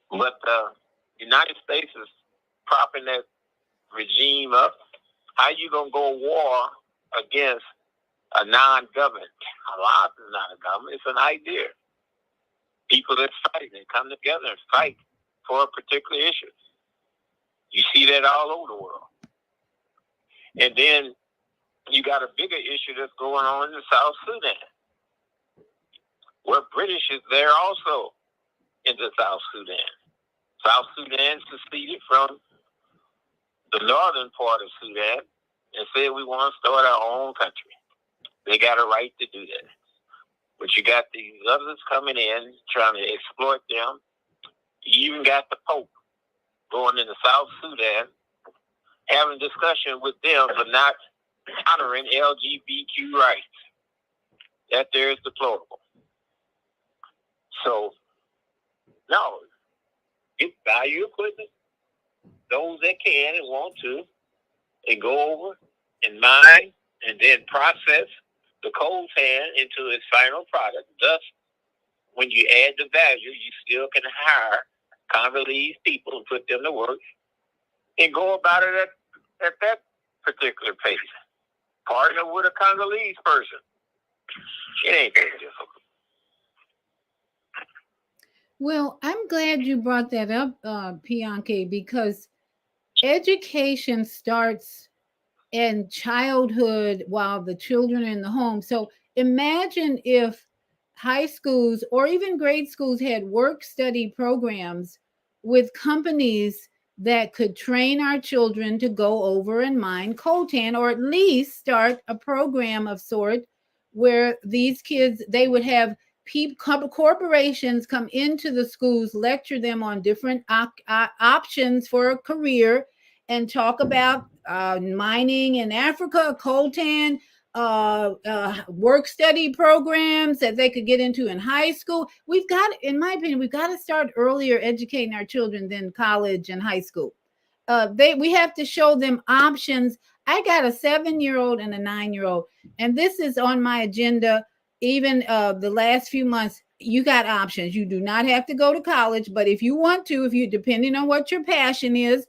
But the United States is propping that regime up. How you going to go war against a non-government? Hamas is not a government. It's an idea. People that fight, they come together and fight for a particular issue. You see that all over the world. And then you got a bigger issue that's going on in South Sudan, where British is there also in the South Sudan. South Sudan seceded from the northern part of Sudan and said we want to start our own country. They got a right to do that. But you got these others coming in trying to exploit them. You even got the Pope going into South Sudan, having discussion with them, but not honoring LGBTQ rights. That there is deplorable. So, no, get value equipment, those that can and want to, and go over and mine and then process the coltan into its final product. Thus, when you add the value, you still can hire Congolese people and put them to work and go about it at that particular pace. Partner with a Congolese person. It ain't that difficult. Well, I'm glad you brought that up, Pianke, because education starts in childhood while the children are in the home. So imagine if high schools or even grade schools had work-study programs with companies that could train our children to go over and mine coltan, or at least start a program of sort where these kids, they would have corporations come into the schools, lecture them on different options for a career, and talk about mining in Africa, coltan, work study programs that they could get into in high school. We've got, in my opinion, we've got to start earlier educating our children than college and high school. We have to show them options. I got a 7-year-old and a 9-year-old, and this is on my agenda. Even the last few months, you got options. You do not have to go to college, but if you want to, if you, depending on what your passion is,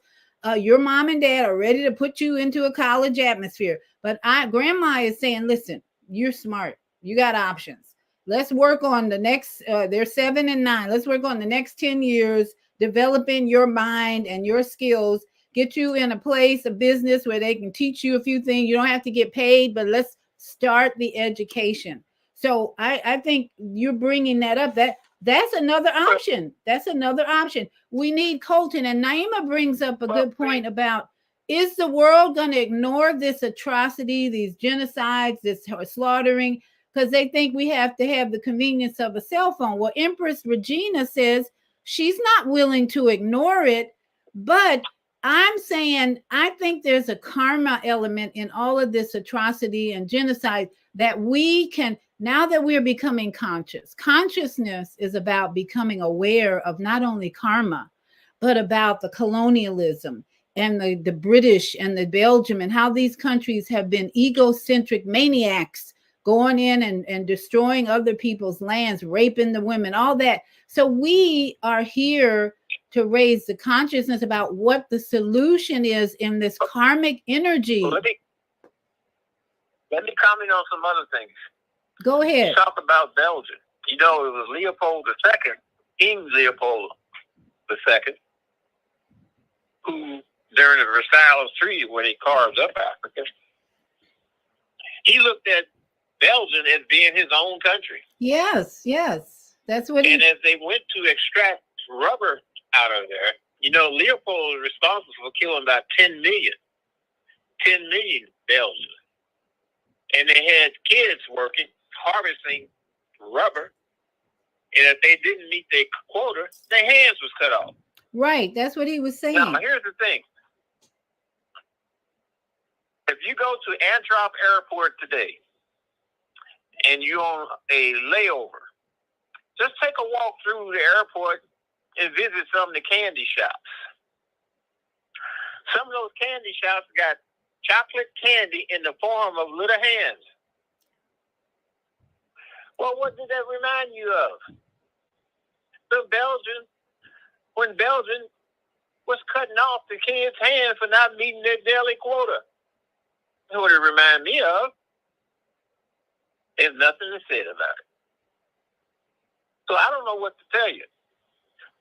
your mom and dad are ready to put you into a college atmosphere. But grandma is saying, listen, you're smart. You got options. Let's work on the next, they're 7 and 9. Let's work on the next 10 years, developing your mind and your skills, get you in a place, a business where they can teach you a few things. You don't have to get paid, but let's start the education. So I think you're bringing that up. That's another option. That's another option. We need coltan. And Naima brings up a good point about, is the world going to ignore this atrocity, these genocides, this slaughtering, because they think we have to have the convenience of a cell phone? Well, Empress Regina says she's not willing to ignore it, but I'm saying I think there's a karma element in all of this atrocity and genocide that we can, now that we're becoming conscious. Consciousness is about becoming aware of not only karma, but about the colonialism and the British and the Belgium, and how these countries have been egocentric maniacs going in and destroying other people's lands, raping the women, all that. So we are here to raise the consciousness about what the solution is in this karmic energy. Well, let me comment on some other things. Go ahead. You talk about Belgium. You know, it was Leopold II, King Leopold II, who, during the Versailles Treaty, when he carved up Africa, he looked at Belgium as being his own country. Yes, yes. That's what And as they went to extract rubber out of there, you know, Leopold was responsible for killing about 10 million Belgians. And they had kids working, harvesting rubber. And if they didn't meet their quota, their hands was cut off. Right, that's what he was saying. Now, here's the thing. If you go to Antwerp Airport today and you're on a layover, just take a walk through the airport and visit some of the candy shops. Some of those candy shops got chocolate candy in the form of little hands. Well, what did that remind you of? When Belgium was cutting off the kids' hands for not meeting their daily quota. That's what it reminded me of. There's nothing to say about it. So I don't know what to tell you.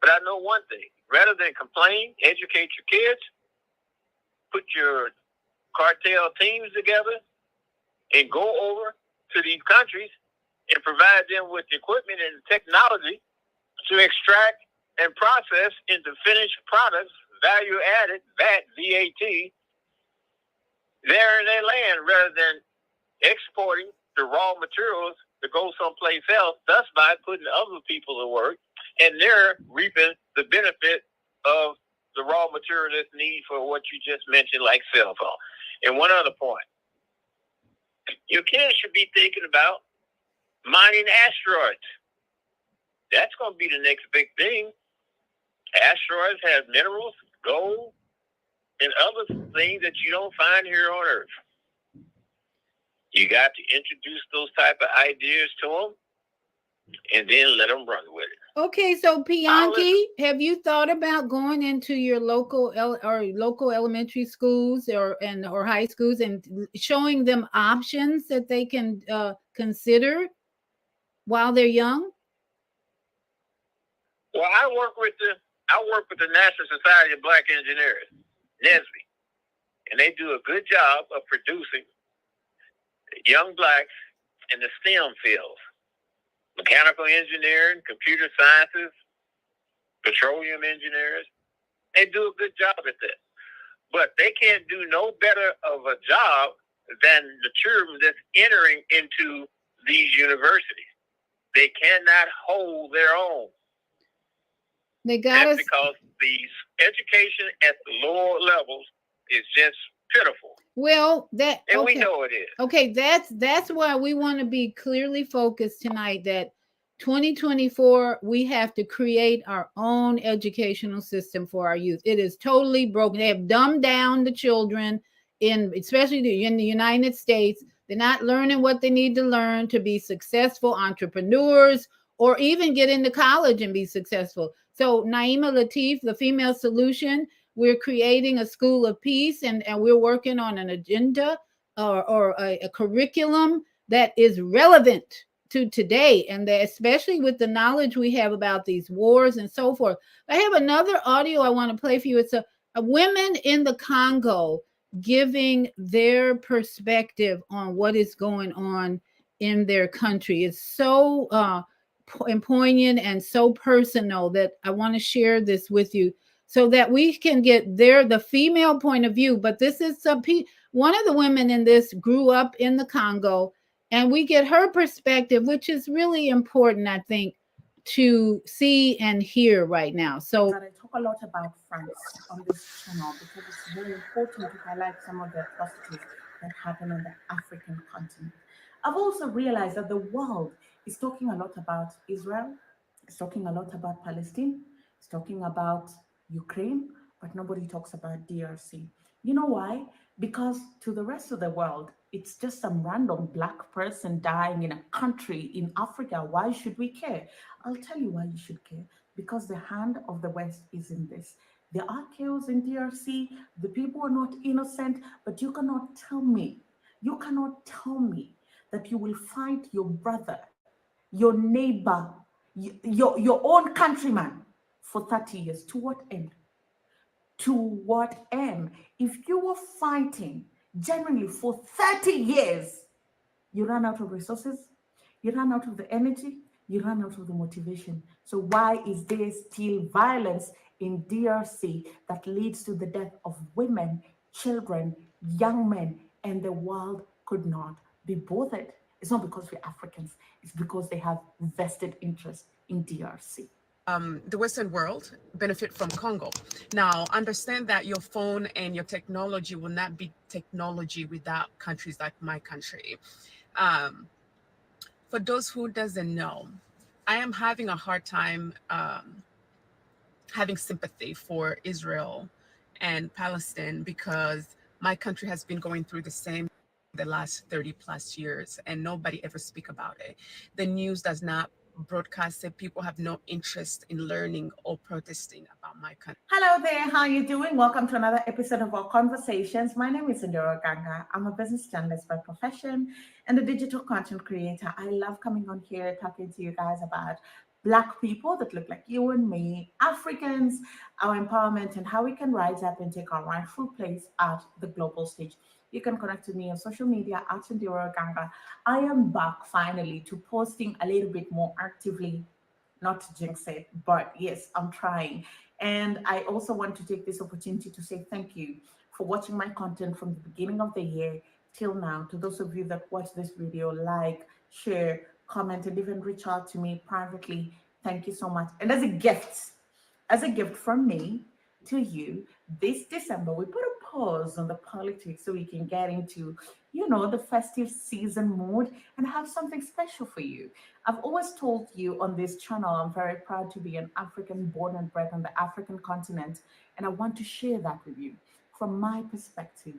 But I know one thing. Rather than complain, educate your kids, put your cartel teams together, and go over to these countries and provide them with the equipment and technology to extract and process into finished products, value added, VAT, there in their land, rather than exporting the raw materials to go someplace else, thus by putting other people to work, and they're reaping the benefit of the raw material that's needed for what you just mentioned, like cell phone. And one other point. Your kids should be thinking about mining asteroids. That's going to be the next big thing. Asteroids have minerals, gold, and other things that you don't find here on Earth. You got to introduce those type of ideas to them and then let them run with it. Okay, so Pianki, have you thought about going into your local elementary schools or high schools and showing them options that they can consider while they're young? Well, I work with the National Society of Black Engineers, NSBE, and they do a good job of producing young blacks in the STEM fields: mechanical engineering, computer sciences, petroleum engineers. They do a good job at that. But they can't do no better of a job than the children that's entering into these universities. They cannot hold their own. That's because the education at the lower levels is just pitiful. Well, we know it is. Okay, that's why we want to be clearly focused tonight that 2024, we have to create our own educational system for our youth. It is totally broken. They have dumbed down the children, especially in the United States. They're not learning what they need to learn to be successful entrepreneurs or even get into college and be successful. So Naima Latif, the Female Solution, we're creating a school of peace, and we're working on an agenda or a curriculum that is relevant to today, and that especially with the knowledge we have about these wars and so forth. I have another audio I want to play for you. It's a women in the Congo giving their perspective on what is going on in their country. It's so poignant and so personal that I want to share this with you so that we can get the female point of view. But this is one of the women in this grew up in the Congo, and we get her perspective, which is really important, I think, to see and hear right now. So I talk a lot about France on this channel because it's very important to highlight some of the atrocities that happen on the African continent. I've also realized that the world is talking a lot about Israel. It's talking a lot about Palestine. It's talking about Ukraine, but nobody talks about DRC. You know why? Because to the rest of the world, it's just some random black person dying in a country in Africa. Why should we care? I'll tell you why you should care. Because the hand of the West is in this. There are chaos in DRC. The people are not innocent, but you cannot tell me that you will fight your brother, your neighbor, your own countryman for 30 years. To what end? To what end? If you were fighting genuinely for 30 years, you run out of resources, you run out of the energy, you run out of the motivation. So why is there still violence in DRC that leads to the death of women, children, young men, and the world could not be bothered? It's not because we're Africans, it's because they have vested interest in DRC. The Western world benefit from Congo. Now, understand that your phone and your technology will not be technology without countries like my country. For those who doesn't know, I am having a hard time having sympathy for Israel and Palestine because my country has been going through the same the last 30 plus years and nobody ever speak about it. The news does not broadcast it. People have no interest in learning or protesting about my country. Hello there, how are you doing? Welcome to another episode of our conversations. My name is Indira Ganga. I'm a business journalist by profession and a digital content creator. I love coming on here talking to you guys about Black people that look like you and me, Africans, our empowerment, and how we can rise up and take our rightful place at the global stage. You can connect with me on social media at Indira Ganga. I am back finally to posting a little bit more actively, not to jinx it, but yes, I'm trying. And I also want to take this opportunity to say thank you for watching my content from the beginning of the year till now. To those of you that watch this video, like, share, comment, and even reach out to me privately, thank you so much. And as a gift from me to you, this December, we put a pause on the politics so we can get into, the festive season mood and have something special for you. I've always told you on this channel, I'm very proud to be an African born and bred on the African continent. And I want to share that with you from my perspective,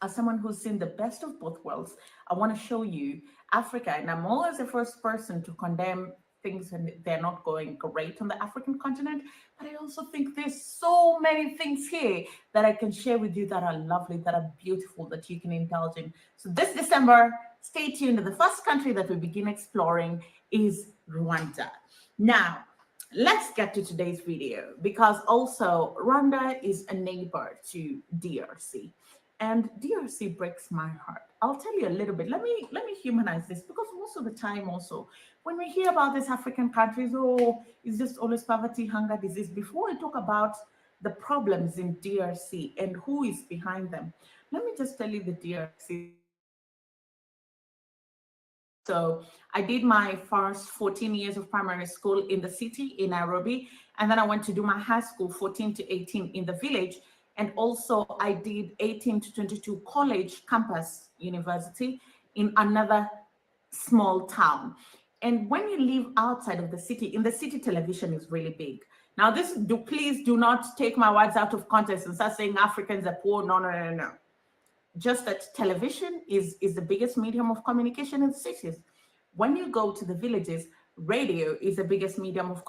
as someone who's seen the best of both worlds. I want to show you Africa, and I'm always the first person to condemn things when they're not going great on the African continent. But I also think there's so many things here that I can share with you that are lovely, that are beautiful, that you can indulge in. So this December, stay tuned. The first country that we begin exploring is Rwanda. Now, let's get to today's video because also Rwanda is a neighbor to DRC. And DRC breaks my heart. I'll tell you a little bit. Let me humanize this because most of the time also, when we hear about these African countries, it's just always poverty, hunger, disease. Before I talk about the problems in DRC and who is behind them, let me just tell you the DRC. So I did my first 14 years of primary school in the city in Nairobi, and then I went to do my high school 14 to 18 in the village. And also I did 18 to 22 college campus university in another small town. And when you live outside of the city, in the city, television is really big. Now please do not take my words out of context and start saying Africans are poor. No. Just that television is the biggest medium of communication in the cities. When you go to the villages, radio is the biggest medium of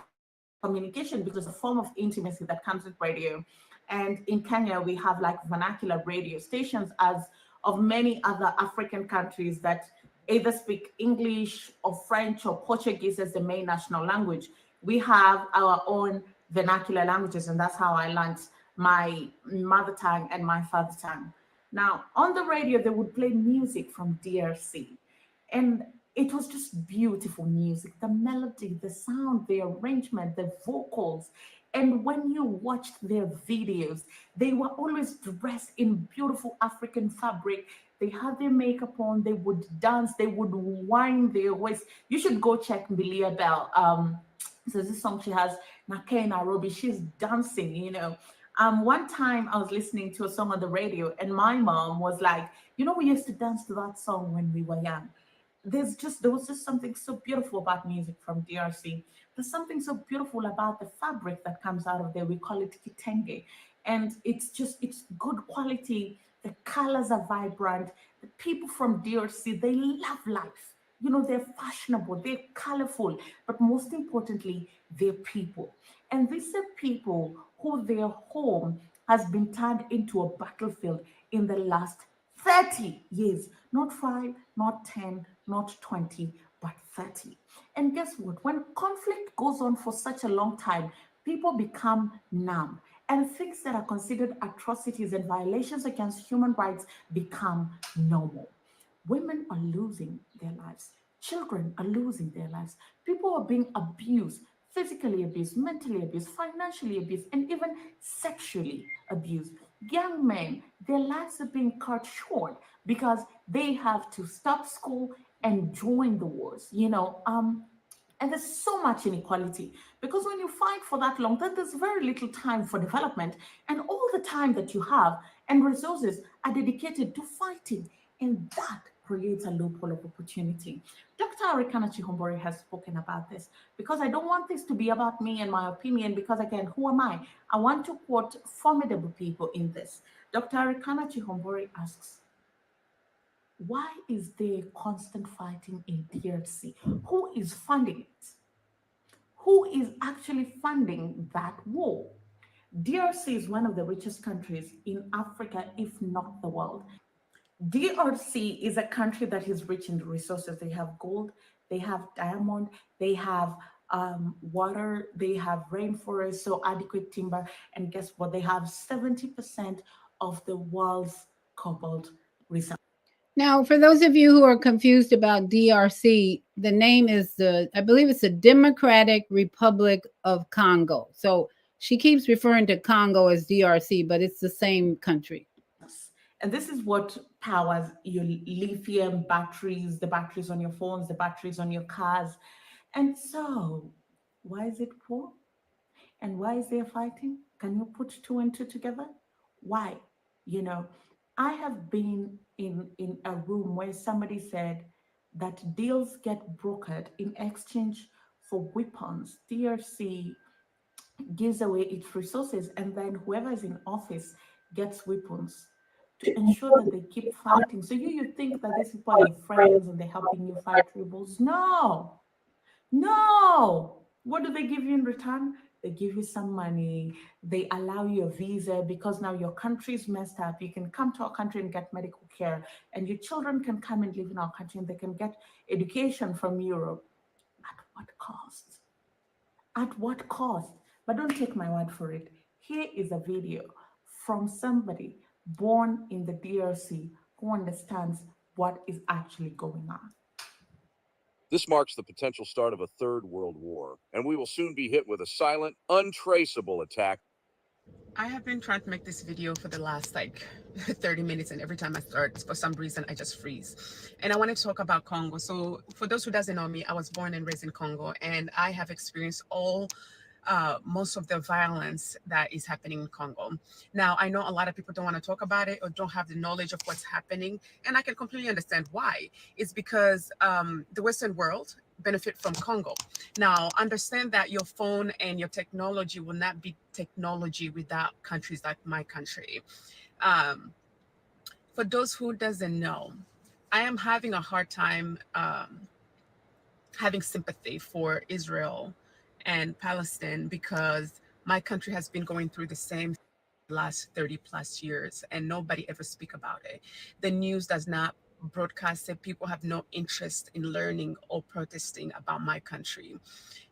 communication because it's a form of intimacy that comes with radio. And in Kenya, we have like vernacular radio stations as of many other African countries that either speak English or French or Portuguese as the main national language. We have our own vernacular languages, and that's how I learned my mother tongue and my father tongue. Now, on the radio, they would play music from DRC. And it was just beautiful music, the melody, the sound, the arrangement, the vocals. And when you watched their videos, they were always dressed in beautiful African fabric. They had their makeup on, they would dance, they would wind their waist. You should go check Milia Bell. So this song she has, Nake Nairobi, she's dancing, One time I was listening to a song on the radio and my mom was like, we used to dance to that song when we were young. There was just something so beautiful about music from DRC. There's something so beautiful about the fabric that comes out of there. We call it kitenge. And it's good quality. The colors are vibrant. The people from DRC, they love life. They're fashionable, they're colorful, but most importantly, they're people. And these are people who their home has been turned into a battlefield in the last 30 years. Not 5, not 10, not 20, but 30. And guess what? When conflict goes on for such a long time, people become numb. And things that are considered atrocities and violations against human rights become normal. Women are losing their lives. Children are losing their lives. People are being abused, physically abused, mentally abused, financially abused, and even sexually abused. Young men, their lives are being cut short because they have to stop school and join the wars. And there's so much inequality because when you fight for that long, then there's very little time for development, and all the time that you have and resources are dedicated to fighting, and that creates a loophole of opportunity. Dr. Arikana Chihombori has spoken about this because I don't want this to be about me and my opinion, because again, who am I? I want to quote formidable people in this. Dr. Arikana Chihombori asks, why is there constant fighting in DRC? Who is funding it? Who is actually funding that war? DRC is one of the richest countries in Africa, if not the world. DRC is a country that is rich in resources. They have gold, they have diamond, they have water, they have rainforest, so adequate timber. And guess what? They have 70% of the world's cobalt reserve. Now, for those of you who are confused about DRC, the name is I believe it's the Democratic Republic of Congo. So she keeps referring to Congo as DRC, but it's the same country. And this is what powers your lithium batteries, the batteries on your phones, the batteries on your cars. And so, why is it poor? And why is there fighting? Can you put two and two together? Why? I have been in a room where somebody said that deals get brokered in exchange for weapons. DRC gives away its resources, and then whoever is in office gets weapons to ensure that they keep fighting. So you think that these people are your friends and they're helping you fight rebels? No, no. What do they give you in return? They give you some money. They allow you a visa because now your country's messed up. You can come to our country and get medical care, and your children can come and live in our country and they can get education from Europe. At what cost? At what cost? But don't take my word for it. Here is a video from somebody born in the DRC who understands what is actually going on. This marks the potential start of a third world war, and we will soon be hit with a silent, untraceable attack. I have been trying to make this video for the last 30 minutes, and every time I start, for some reason, I just freeze. And I want to talk about Congo. So for those who doesn't know me, I was born and raised in Congo, and I have experienced most of the violence that is happening in Congo. Now, I know a lot of people don't want to talk about it or don't have the knowledge of what's happening, and I can completely understand why. It's because the Western world benefit from Congo. Now, understand that your phone and your technology will not be technology without countries like my country. For those who doesn't know, I am having a hard time having sympathy for Israel and Palestine because my country has been going through the same last 30 plus years and nobody ever speak about it. The news does not broadcast it. People have no interest in learning or protesting about my country.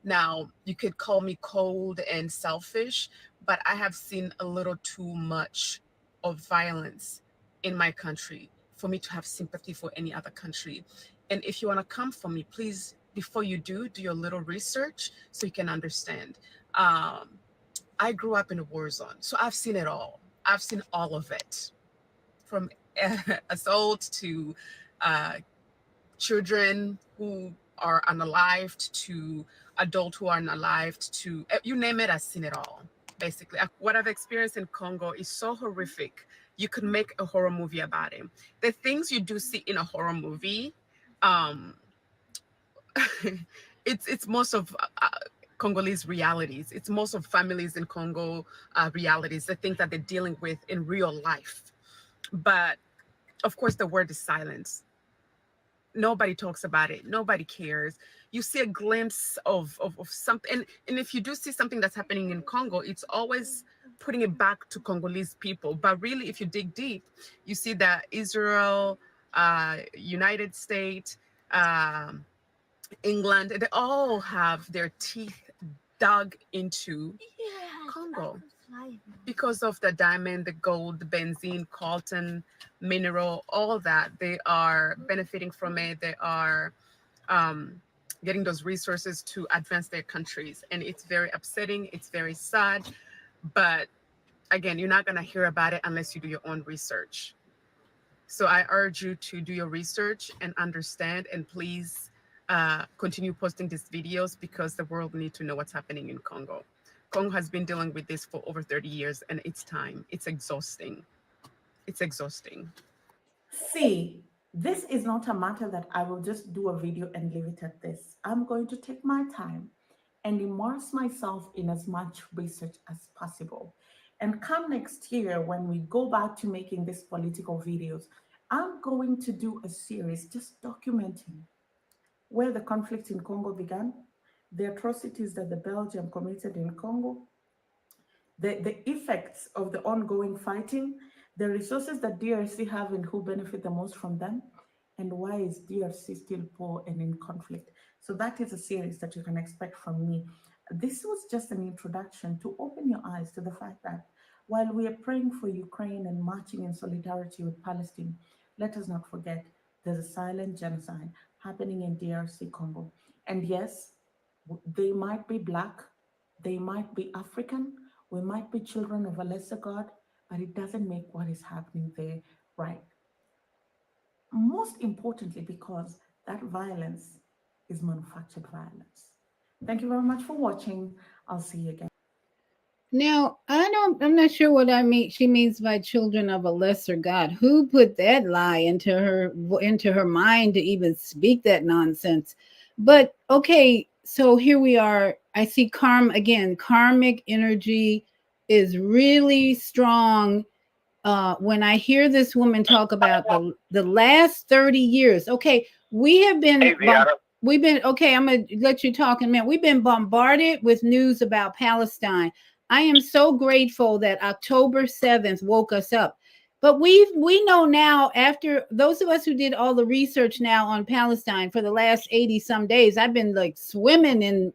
Now, you could call me cold and selfish, but I have seen a little too much of violence in my country for me to have sympathy for any other country. And if you want to come for me, please, before you do your little research so you can understand. I grew up in a war zone, so I've seen it all. I've seen all of it, from assault to children who are unalived to adults who are unalived to you name it. I've seen it all. Basically, what I've experienced in Congo is so horrific. You could make a horror movie about it. The things you do see in a horror movie, it's most of Congolese realities. It's most of families in Congo realities, the things that they're dealing with in real life. But of course, the word is silence. Nobody talks about it. Nobody cares. You see a glimpse of something. And if you do see something that's happening in Congo, it's always putting it back to Congolese people. But really, if you dig deep, you see that Israel, United States, England, they all have their teeth dug into Congo because of the diamond, the gold, the benzene, coltan, mineral, all that. They are benefiting from it. They are getting those resources to advance their countries. And it's very upsetting. It's very sad. But again, you're not going to hear about it unless you do your own research. So I urge you to do your research and understand, and please continue posting these videos because the world needs to know what's happening in Congo. Congo has been dealing with this for over 30 years, and it's time. It's exhausting. It's exhausting. See, this is not a matter that I will just do a video and leave it at this. I'm going to take my time and immerse myself in as much research as possible. And come next year, when we go back to making these political videos, I'm going to do a series just documenting where the conflict in Congo began, the atrocities that the Belgium committed in Congo, the effects of the ongoing fighting, the resources that DRC have and who benefit the most from them, and why is DRC still poor and in conflict. So that is a series that you can expect from me. This was just an introduction to open your eyes to the fact that while we are praying for Ukraine and marching in solidarity with Palestine, let us not forget there's a silent genocide happening in DRC Congo. And yes, they might be Black, they might be African, we might be children of a lesser God, but it doesn't make what is happening there right. Most importantly, because that violence is manufactured violence. Thank you very much for watching. I'll see you again. Now, I'm not sure what she means by children of a lesser God. Who put that lie into her mind to even speak that nonsense? But okay, so here we are. I see karmic energy is really strong. When I hear this woman talk about the last 30 years, okay, we have been okay, I'm gonna let you talk in a minute. We've been bombarded with news about Palestine. I am so grateful that October 7th woke us up. But we know now, after those of us who did all the research now on Palestine for the last 80 some days, I've been like swimming in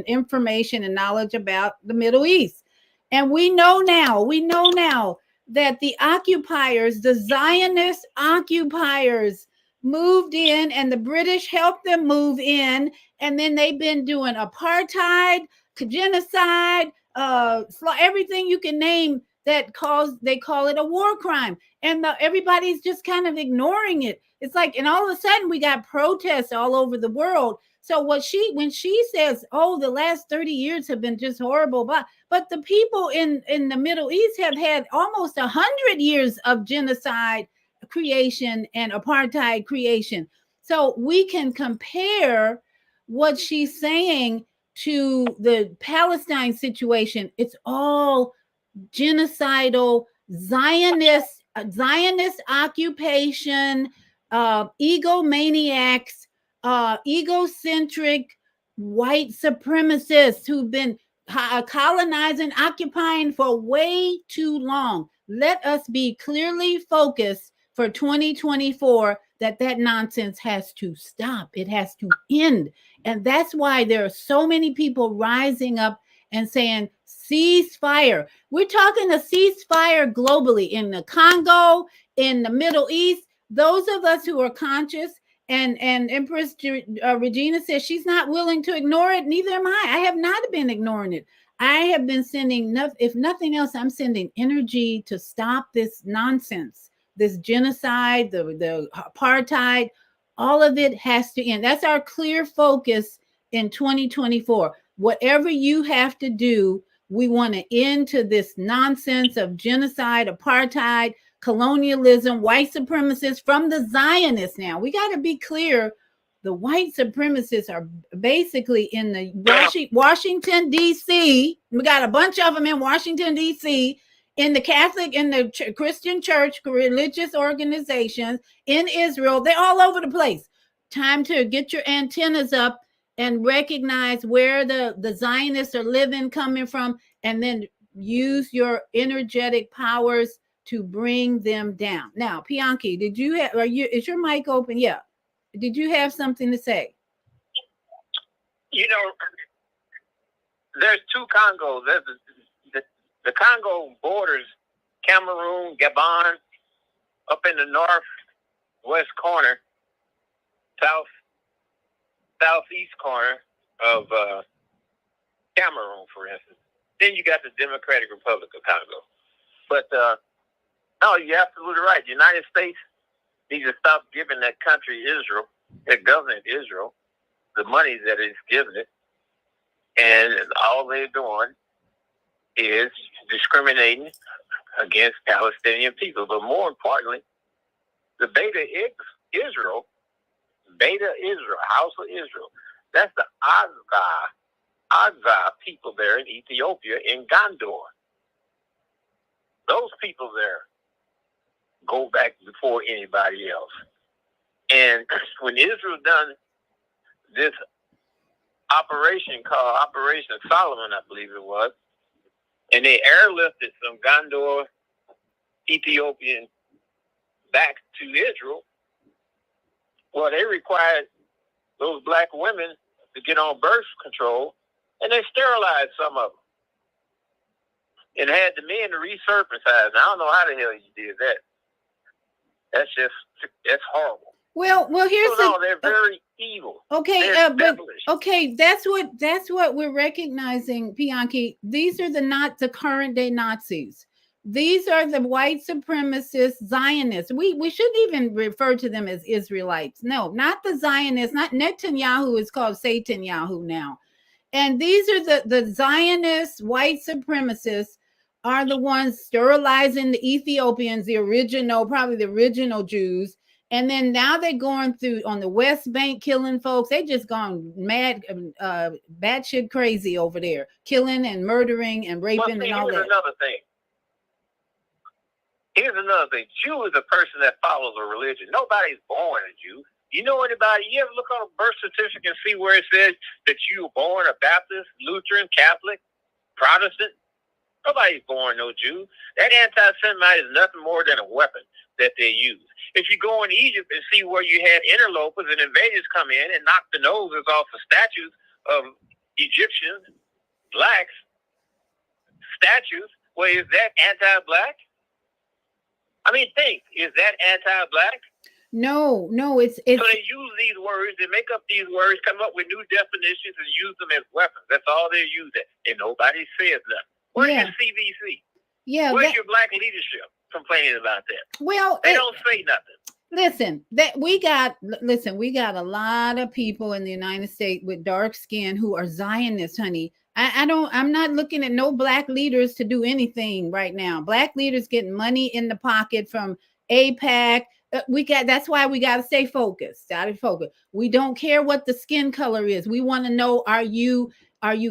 information and knowledge about the Middle East. And we know now that the occupiers, the Zionist occupiers, moved in and the British helped them move in. And then they've been doing apartheid, genocide, everything you can name that they call it a war crime. And everybody's just kind of ignoring it. It's like, and all of a sudden we got protests all over the world. So when she says, oh, the last 30 years have been just horrible, but the people in the Middle East have had almost 100 years of genocide creation and apartheid creation. So we can compare what she's saying to the Palestine situation. It's all genocidal, Zionist occupation, egomaniacs, egocentric white supremacists who've been colonizing, occupying for way too long. Let us be clearly focused for 2024 that nonsense has to stop. It has to end. And that's why there are so many people rising up and saying, ceasefire. We're talking a ceasefire globally in the Congo, in the Middle East. Those of us who are conscious, and Empress Regina says she's not willing to ignore it. Neither am I. I have not been ignoring it. I have been sending, if nothing else, I'm sending energy to stop this nonsense, this genocide, the apartheid. All of it has to end. That's our clear focus in 2024. Whatever you have to do, we want to end to this nonsense of genocide, apartheid, colonialism, white supremacists from the Zionists. Now we got to be clear. the white supremacists are basically in the Washington, D.C. We got a bunch of them in Washington, D.C., in the Catholic, in the Christian church, religious organizations, in Israel. They're all over the place. Time to get your antennas up and recognize where the Zionists are living, coming from, and then use your energetic powers to bring them down. Now, Bianchi, is your mic open? Yeah. Did you have something to say? You know, there's two Congos. There's the Congo borders Cameroon, Gabon, up in the northwest corner, southeast corner of Cameroon, for instance. Then you got the Democratic Republic of Congo. But no, you're absolutely right. The United States needs to stop giving that country Israel, that government Israel, the money that it's giving it. And all they're doing is discriminating against Palestinian people. But more importantly, the Beta Israel, House of Israel, that's the Agza people there in Ethiopia, in Gondor. Those people there go back before anybody else. And when Israel done this operation called Operation Solomon, I believe it was, and they airlifted some Gondor Ethiopian back to Israel, well, they required those black women to get on birth control, and they sterilized some of them and had the men recircumcised. Now, I don't know how the hell you did that. That's horrible. Well, here's they're very evil. Okay, that's what we're recognizing, Bianchi. These are the current day Nazis. These are the white supremacist Zionists. We shouldn't even refer to them as Israelites. No, not the Zionists. Not Netanyahu is called Satanyahu now. And these are the Zionist white supremacists are the ones sterilizing the Ethiopians, probably the original Jews. And then now they're going through on the West Bank, killing folks. They just gone mad, batshit crazy over there, killing and murdering and raping and all that. Here's another thing. Jew is a person that follows a religion. Nobody's born a Jew. You know anybody? You ever look on a birth certificate and see where it says that you were born a Baptist, Lutheran, Catholic, Protestant? Nobody's born no Jew. That anti-Semite is nothing more than a weapon that they use. If you go in Egypt and see where you had interlopers and invaders come in and knock the noses off the statues of Egyptians, blacks, statues, well, is that anti-black? I mean, think, is that anti-black? No, it's. So they use these words, they make up these words, come up with new definitions and use them as weapons. That's all they're using. And nobody says nothing. Where's your CBC? Yeah. Where's your black leadership complaining about that? Well, they don't say nothing. Listen, we got a lot of people in the United States with dark skin who are Zionists, honey. I'm not looking at no black leaders to do anything right now. Black leaders getting money in the pocket from AIPAC. That's why we got to stay focused. We don't care what the skin color is. We want to know, are you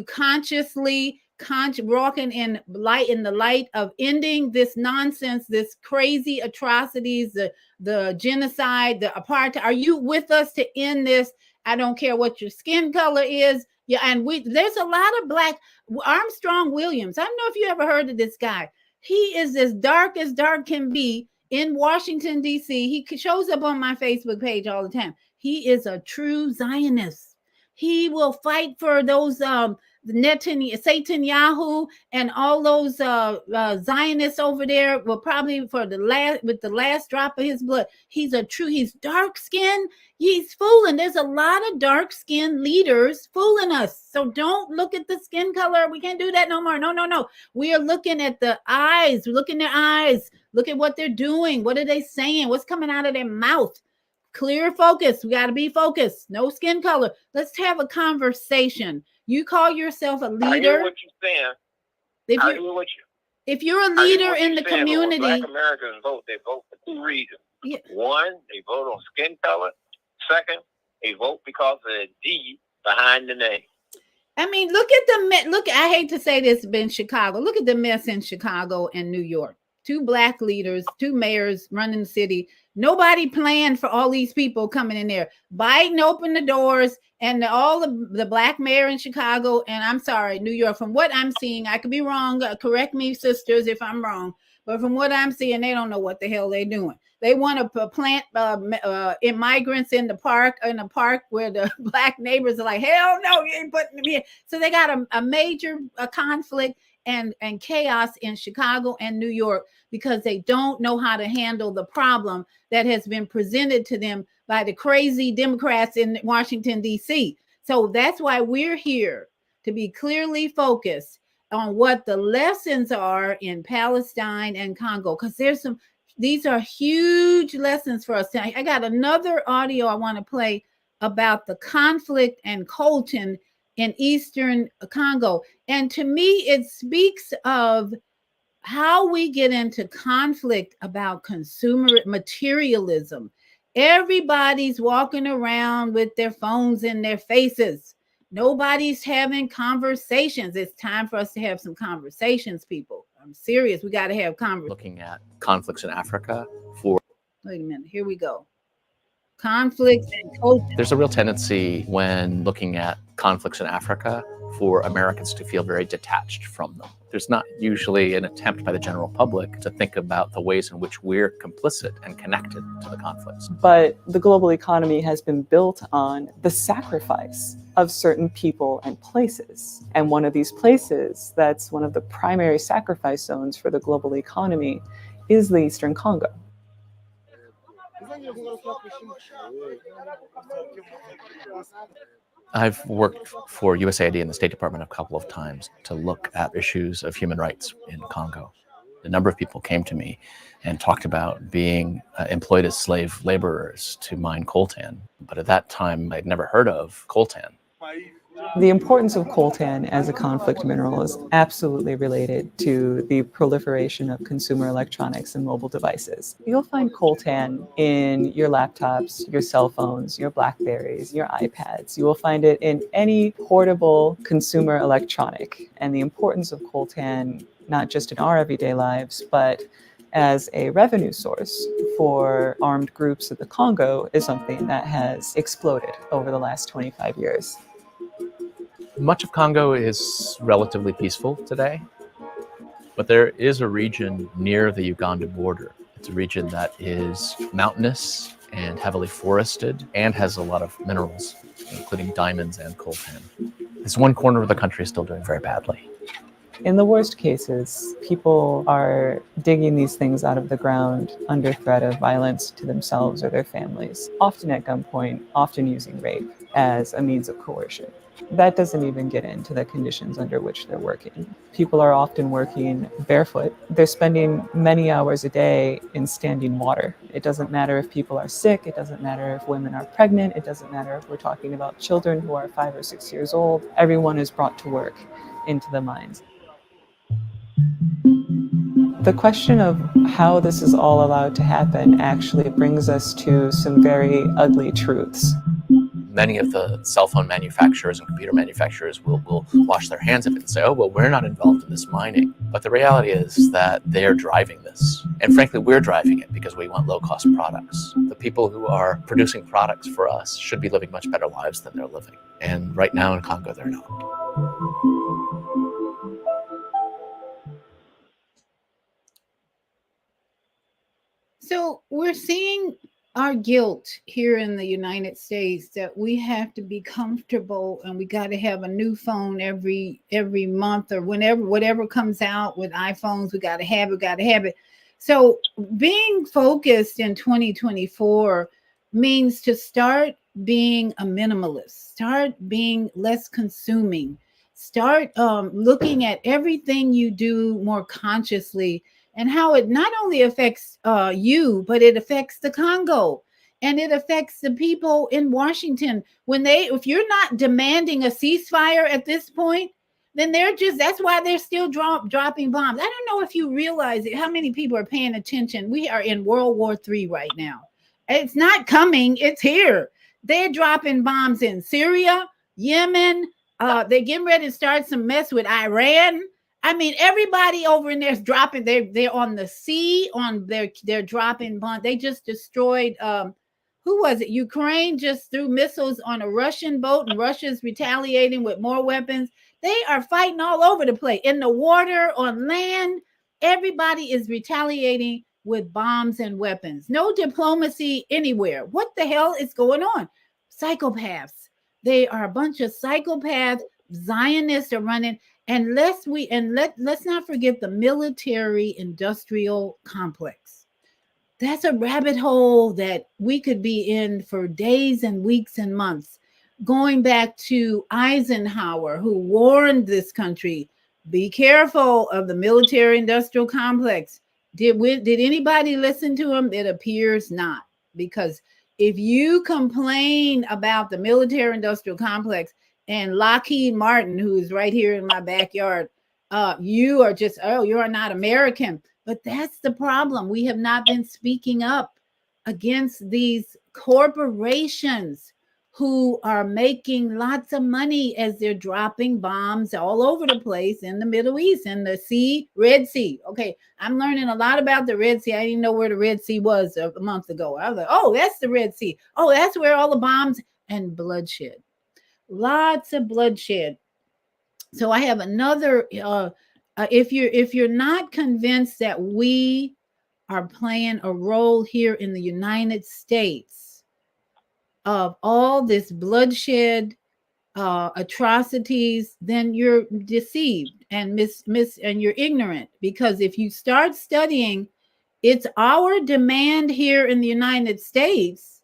consciously walking in the light of ending this nonsense, this crazy atrocities, the genocide, the apartheid? Are you with us to end this? I don't care what your skin color is. Yeah, and there's a lot of black. Armstrong Williams, I don't know if you ever heard of this guy. He is as dark can be in Washington, D.C. He shows up on my Facebook page all the time. He is a true Zionist. He will fight for those Satanyahu and all those Zionists over there. Will probably with the last drop of his blood. He's dark skinned. He's fooling. There's a lot of dark skinned leaders fooling us. So don't look at the skin color. We can't do that no more. No. We are looking at the eyes. Look in their eyes. Look at what they're doing. What are they saying? What's coming out of their mouth? Clear focus. We got to be focused. No skin color. Let's have a conversation. You call yourself a leader. I hear what you're saying. I hear what you. If you're a leader in the community, when Black Americans vote. They vote for two reasons. Yeah. One, they vote on skin color. Second, a vote because of the D behind the name. I mean, look at the look. I hate to say this, but in Chicago, look at the mess in Chicago and New York. 2 black leaders, 2 mayors running the city. Nobody planned for all these people coming in there. Biden opened the doors, and all the black mayor in Chicago, and I'm sorry, New York. From what I'm seeing, I could be wrong. Correct me, sisters, if I'm wrong. But from what I'm seeing, they don't know what the hell they're doing. They want to plant immigrants in the park where the black neighbors are like, hell no, you ain't putting them here. So they got a major conflict and chaos in Chicago and New York because they don't know how to handle the problem that has been presented to them by the crazy Democrats in Washington, D.C. So that's why we're here, to be clearly focused on what the lessons are in Palestine and Congo, because these are huge lessons for us. I got another audio I want to play about the conflict and coltan in Eastern Congo. And to me, it speaks of how we get into conflict about consumer materialism. Everybody's walking around with their phones in their faces. Nobody's having conversations. It's time for us to have some conversations, people. I'm serious. We got to have conversations. Looking at conflicts in Africa Wait a minute. Here we go. Conflicts and culture. There's a real tendency when looking at conflicts in Africa for Americans to feel very detached from them. There's not usually an attempt by the general public to think about the ways in which we're complicit and connected to the conflicts. But the global economy has been built on the sacrifice of certain people and places. And one of these places that's one of the primary sacrifice zones for the global economy is the Eastern Congo. I've worked for USAID and the State Department a couple of times to look at issues of human rights in Congo. A number of people came to me and talked about being employed as slave laborers to mine coltan. But at that time, I'd never heard of coltan. The importance of coltan as a conflict mineral is absolutely related to the proliferation of consumer electronics and mobile devices. You'll find coltan in your laptops, your cell phones, your Blackberries, your iPads. You will find it in any portable consumer electronic. And the importance of coltan, not just in our everyday lives, but as a revenue source for armed groups of the Congo, is something that has exploded over the last 25 years. Much of Congo is relatively peaceful today, but there is a region near the Uganda border. It's a region that is mountainous and heavily forested and has a lot of minerals, including diamonds and coltan. This one corner of the country is still doing very badly. In the worst cases, people are digging these things out of the ground under threat of violence to themselves or their families, often at gunpoint, often using rape as a means of coercion. That doesn't even get into the conditions under which they're working. People are often working barefoot. They're spending many hours a day in standing water. It doesn't matter if people are sick. It doesn't matter if women are pregnant. It doesn't matter if we're talking about children who are 5 or 6 years old. Everyone is brought to work into the mines. The question of how this is all allowed to happen actually brings us to some very ugly truths. Many of the cell phone manufacturers and computer manufacturers will wash their hands of it and say, oh, well, we're not involved in this mining. But the reality is that they're driving this. And frankly, we're driving it because we want low-cost products. The people who are producing products for us should be living much better lives than they're living. And right now in Congo, they're not. So we're seeing our guilt here in the United States that we have to be comfortable and we got to have a new phone every month or whatever comes out with iPhones. We got to have it. So being focused in 2024 means to start being a minimalist, start being less consuming, start looking at everything you do more consciously, and how it not only affects you, but it affects the Congo and it affects the people in Washington. If you're not demanding a ceasefire at this point, then that's why they're still dropping bombs. I don't know if you realize it, how many people are paying attention. We are in World War III right now. It's not coming, it's here. They're dropping bombs in Syria, Yemen. They're getting ready to start some mess with Iran. I mean, everybody over in there's dropping. They're on the sea. They're dropping bombs. They just destroyed. Who was it? Ukraine just threw missiles on a Russian boat, and Russia's retaliating with more weapons. They are fighting all over the place, in the water, on land. Everybody is retaliating with bombs and weapons. No diplomacy anywhere. What the hell is going on? Psychopaths. They are a bunch of psychopaths. Zionists are running. And let's not forget the military industrial complex. That's a rabbit hole that we could be in for days and weeks and months. Going back to Eisenhower, who warned this country, be careful of the military industrial complex. Did anybody listen to him? It appears not, because if you complain about the military industrial complex and Lockheed Martin, who is right here in my backyard, you are just, you're not American. But that's the problem. We have not been speaking up against these corporations who are making lots of money as they're dropping bombs all over the place in the Middle East, in the sea, Red Sea. Okay, I'm learning a lot about the Red Sea. I didn't know where the Red Sea was a month ago. I was like, oh, that's the Red Sea. Oh, that's where all the bombs and bloodshed. Lots of bloodshed. So I have another, if you're not convinced that we are playing a role here in the United States of all this bloodshed, atrocities, then you're deceived and and you're ignorant. Because if you start studying, it's our demand here in the United States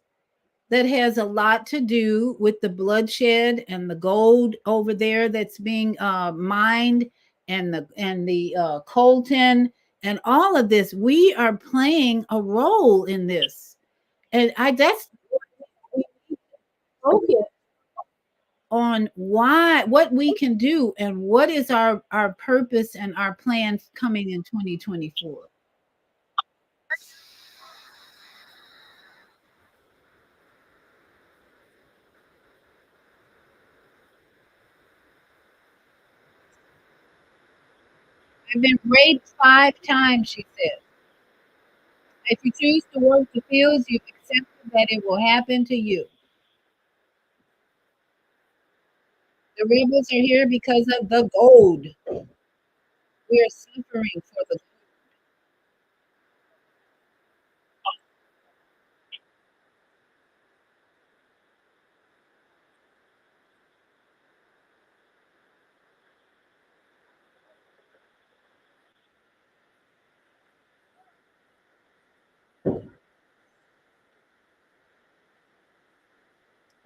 that has a lot to do with the bloodshed and the gold over there that's being mined, and the coltan and all of this. We are playing a role in this, and that's focus on what we can do and what is our purpose and our plan coming in 2024. I've been raped 5 times, she said. If you choose to work the fields, you've accepted that it will happen to you. The rebels are here because of the gold. We are suffering for the gold.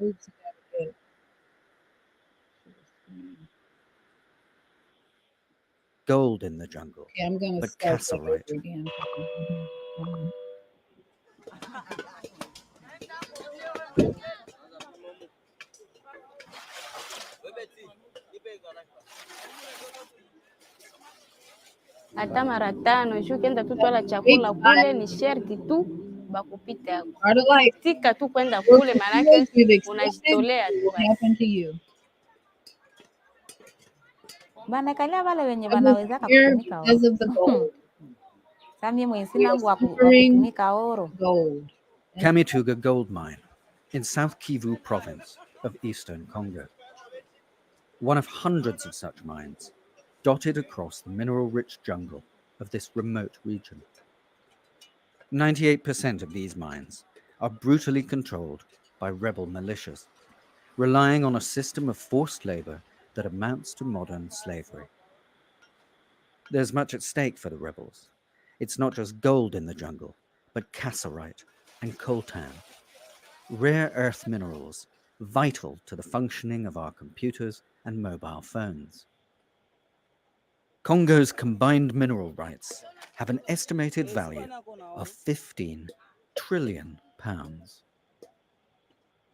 Oops, I gotta get Gold in the jungle, okay, I'm gonna but start that over Casserite. again. Hata mara 5 juu ukienda tu twala chakula kule ni sherti tu bakupite hapo. Tika tu kwenda kule, manake unajitolea tu basi. Banakalia wale wenye wanaweza kutumika oro. Sami mwenzi nangu wa kutumika oro. Kamituga Gold Mine in South Kivu province of eastern Congo. One of hundreds of such mines dotted across the mineral-rich jungle of this remote region. 98% of these mines are brutally controlled by rebel militias, relying on a system of forced labor that amounts to modern slavery. There's much at stake for the rebels. It's not just gold in the jungle, but casserite and coltan, rare earth minerals vital to the functioning of our computers and mobile phones. Congo's combined mineral rights have an estimated value of 15 trillion pounds.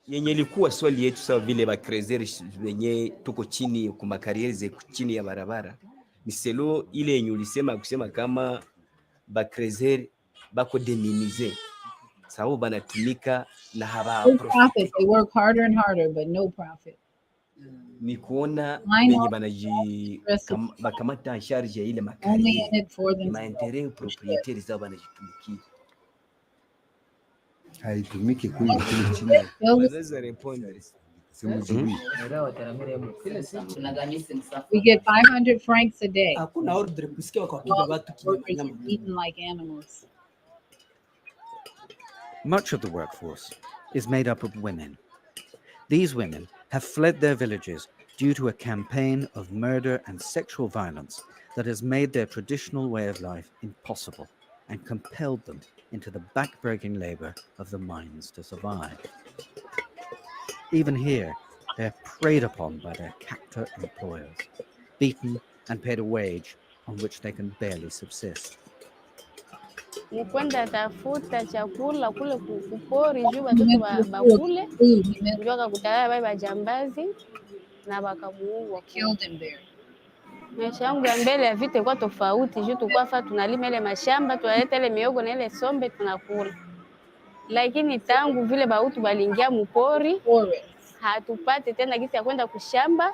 Yenye ilikuwa swali yetu sawa vile bakrezer wenye tuko chini kumakariere chini ya barabara ni selo ile yenye ulisema kusema kama bakrezer bako deminize. sababu banatumika na haba No profit. They work harder and harder, but no profit. Ni kuona Line benye off recipe. bakamata charge ya ile Only makarie in it for ni themselves. maendeleo proprietary zao banajitumikia. haitumiki kule chini. Wazazi respondre. We get 500 francs a day. Hakuna ordre kusikia wakapiga watu Workers kinyama are eaten like animals. Much of the workforce is made up of women. These women have fled their villages due to a campaign of murder and sexual violence that has made their traditional way of life impossible and compelled them into the backbreaking labor of the mines to survive. Even here, they are preyed upon by their captor employers, beaten and paid a wage on which they can barely subsist. Ni kwenda tafuta chakula kule kupori juu watoto bakule ndio akakutana wale bajambazi na bakamuua. Killed him there. Maisha yangu ya mbele ya vita ilikuwa tofauti juu tulikuwa tunalima ile mashamba, tunaleta ile miogo na ile sombe tunakula. Lakini tangu vile bautu baliingia mpori, hatupate tena gisi ya kwenda kushamba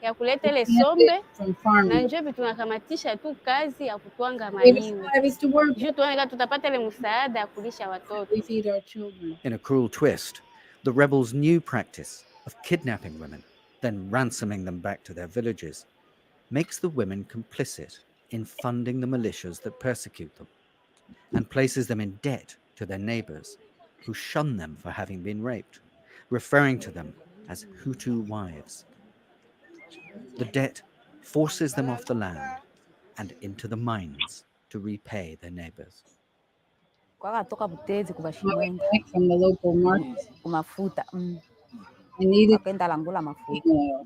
ya kuleta ile sombe na njoo tunakamatisha tu kazi ya kutwanga maiwe. Juu tuone tutapata ile msaada ya kulisha watoto. In a cruel twist, the rebels' new practice of kidnapping women, then ransoming them back to their villages, makes the women complicit in funding the militias that persecute them and places them in debt to their neighbors who shun them for having been raped, referring to them as Hutu wives. The debt forces them off the land and into the mines to repay their neighbors. From the local market. Mafuta. I needed langula mafuta.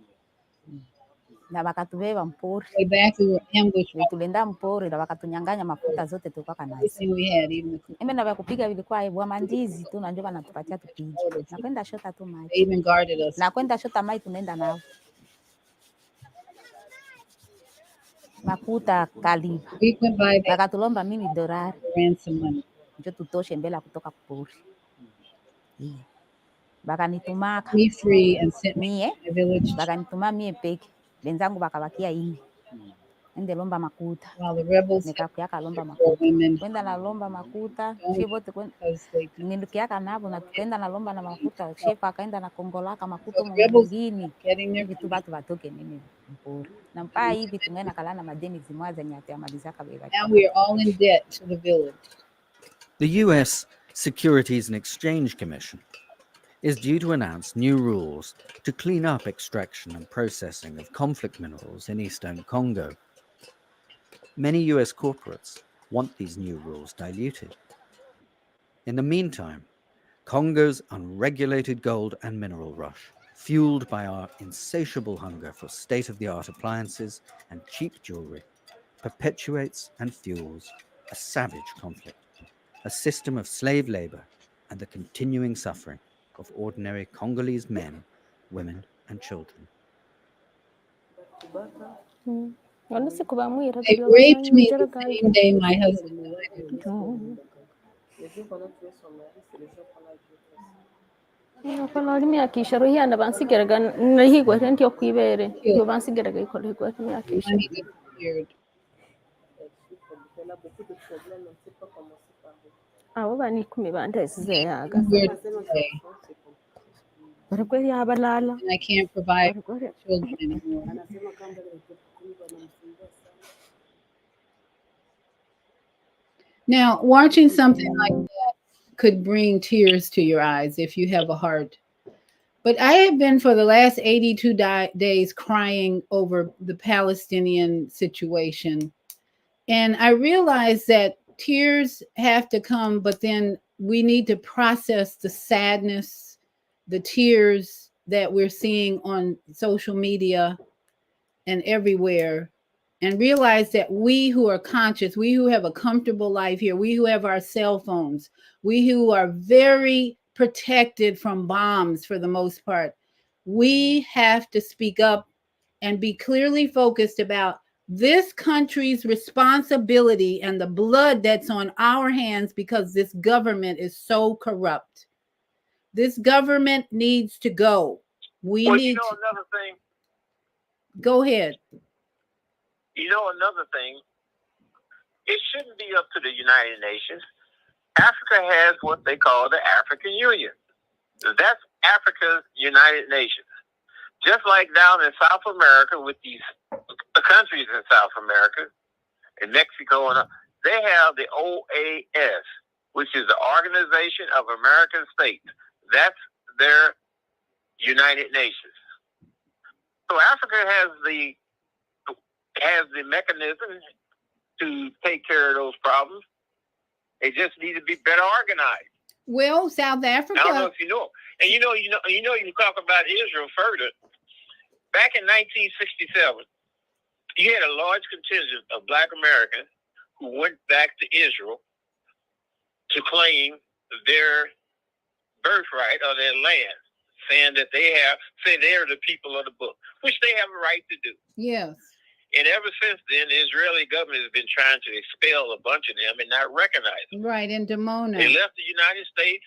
Na wakatubeba mpori. Way back we were ambushed. Tulienda mpori na wakatunyang'anya mafuta zote tulikuwa nazo. Everything we had, even Mimi na kupiga vilikuwa hivyo mandizi tu na ndio wanatupatia tupige. Na kwenda shota tu maji. they even guarded us. Na kwenda shota maji tunaenda nao. Makuta kaliba. We went by that. Wakatulomba mimi dolari. Ransom money. Ndio tutoshe mbele kutoka kupori. Bakanitumaka. Me free and sent me mie to my village. Bakanituma mie peke. Wenzangu bakabakia ini. Ende lomba makuta. While the rebels nikakuaka lomba makuta. women. Kwenda na lomba makuta. Shibote kwenda. Nilukiaka nabo na tukenda na lomba na makuta. Shefa akaenda na kongolaka makuta mwingine. Vitu batu batoke nini mpori. Na mpaa hivi tungena kalana madeni zimwa zenye atamalizaka beba. Now we are all in debt to the village. The US Securities and Exchange Commission is due to announce new rules to clean up extraction and processing of conflict minerals in eastern Congo. Many US corporates want these new rules diluted. In the meantime, Congo's unregulated gold and mineral rush, fueled by our insatiable hunger for state-of-the-art appliances and cheap jewelry, perpetuates and fuels a savage conflict, a system of slave labor and the continuing suffering of ordinary Congolese men, women, and children. They raped me the same day my husband died. Money disappeared. Abo banikumi bandesizeyaga. Weird to say. And I can't provide for children anymore. Now, watching something like that could bring tears to your eyes if you have a heart. But I have been for the last 82 days crying over the Palestinian situation. And I realize that tears have to come, but then we need to process the sadness, the tears that we're seeing on social media and everywhere, and realize that we who are conscious, we who have a comfortable life here, we who have our cell phones, we who are very protected from bombs for the most part, we have to speak up and be clearly focused about this country's responsibility and the blood that's on our hands because this government is so corrupt. This government needs to go. We need to... another thing? Go ahead. Another thing, it shouldn't be up to the United Nations. Africa has what they call the African Union. That's Africa's United Nations. Just like down in South America with these countries in South America, in Mexico, and they have the OAS, which is the Organization of American States. That's their United Nations. So Africa has the mechanism to take care of those problems. They just need to be better organized. Well, South Africa. I don't know if you know. And you talk about Israel further. Back in 1967, you had a large contingent of Black Americans who went back to Israel to claim their birthright or their land, saying that they're the people of the book, which they have a right to do. Yes. And ever since then, the Israeli government has been trying to expel a bunch of them and not recognize them. Right, in Dimona. They left the United States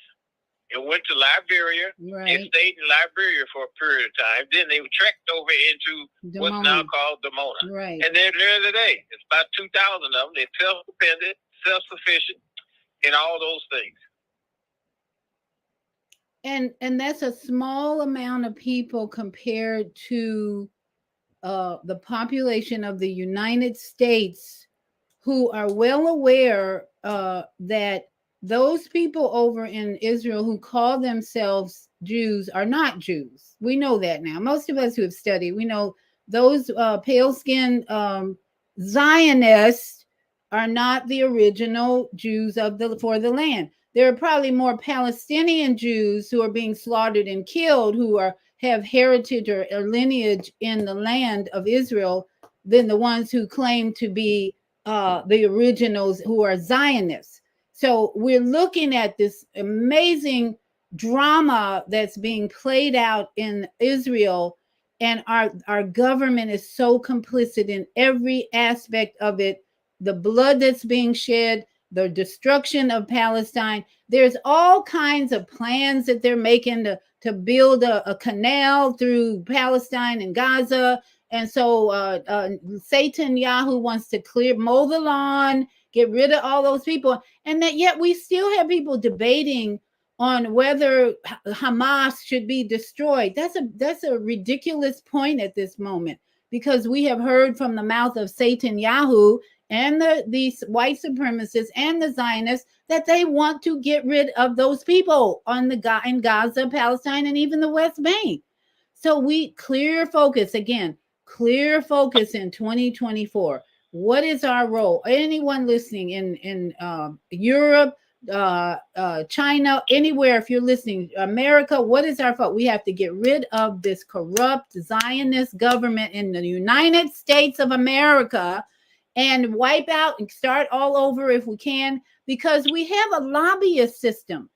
and went to Liberia. Right. And stayed in Liberia for a period of time. Then they trekked over into what's now called Dimona. Right. And they're there today. It's about 2,000 of them. They're self-dependent, self-sufficient, and all those things. And that's a small amount of people compared to the population of the United States, who are well aware that those people over in Israel who call themselves Jews are not Jews. We know that now. Most of us who have studied, we know those pale-skinned Zionists are not the original Jews for the land. There are probably more Palestinian Jews who are being slaughtered and killed who have heritage or lineage in the land of Israel than the ones who claim to be the originals who are Zionists. So we're looking at this amazing drama that's being played out in Israel, and our government is so complicit in every aspect of it. The blood that's being shed, the destruction of Palestine. There's all kinds of plans that they're making to build a canal through Palestine and Gaza. And so Satan Yahoo wants to mow the lawn, get rid of all those people. And that yet we still have people debating on whether Hamas should be destroyed. That's a ridiculous point at this moment, because we have heard from the mouth of Satan Yahoo and these white supremacists and the Zionists that they want to get rid of those people in Gaza, Palestine, and even the West Bank. So we clear focus in 2024. What is our role? Anyone listening in Europe, China, anywhere, if you're listening, America, what is our fault? We have to get rid of this corrupt Zionist government in the United States of America and wipe out and start all over if we can, because we have a lobbyist system.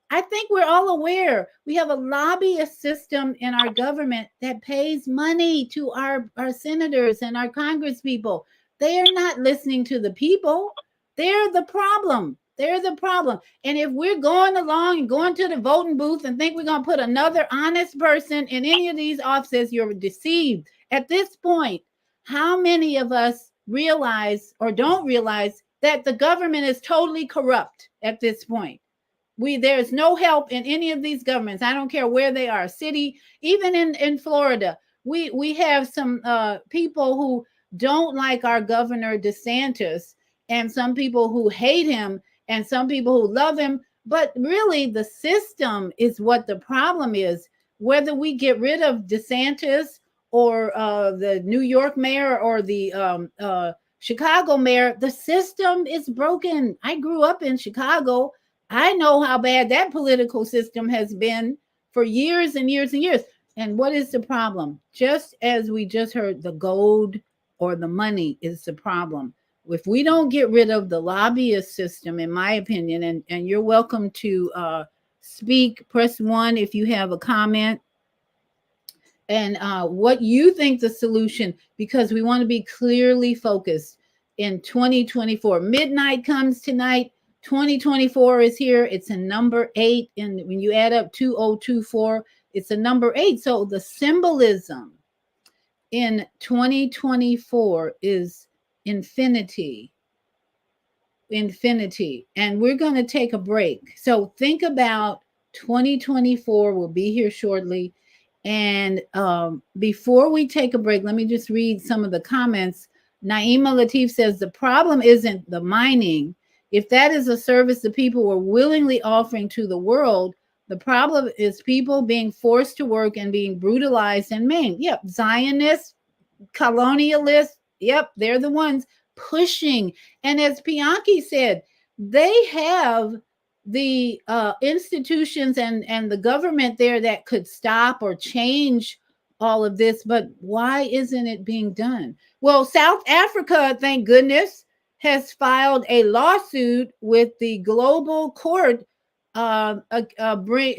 I think we're all aware we have a lobbyist system in our government that pays money to our senators and our congresspeople. They are not listening to the people. They're the problem. They're the problem. And if we're going along and going to the voting booth and think we're going to put another honest person in any of these offices, you're deceived. At this point, how many of us realize or don't realize that the government is totally corrupt at this point? There's no help in any of these governments. I don't care where they are, city, even in Florida. We have some people who don't like our Governor DeSantis, and some people who hate him, and some people who love him. But really, the system is what the problem is. Whether we get rid of DeSantis or the New York mayor or the Chicago mayor, the system is broken. I grew up in Chicago. I know how bad that political system has been for years and years and years. And what is the problem? Just as we just heard, the gold or the money is the problem. If we don't get rid of the lobbyist system, in my opinion, and you're welcome to speak, press 1 if you have a comment. and what you think the solution, because we want to be clearly focused in 2024. Midnight comes tonight. 2024 is here. It's a number 8. And when you add up 2024, it's a number 8. So the symbolism in 2024 is infinity. And we're going to take a break. So think about 2024. We'll be here shortly. And before we take a break, let me just read some of the comments. Naima Latif says the problem isn't the mining. If that is a service the people were willingly offering to the world, the problem is people being forced to work and being brutalized and maimed. Yep, Zionists, colonialists, yep, they're the ones pushing. And as Bianchi said, they have the institutions and the government there that could stop or change all of this, but why isn't it being done? Well, South Africa, thank goodness, has filed a lawsuit with the global court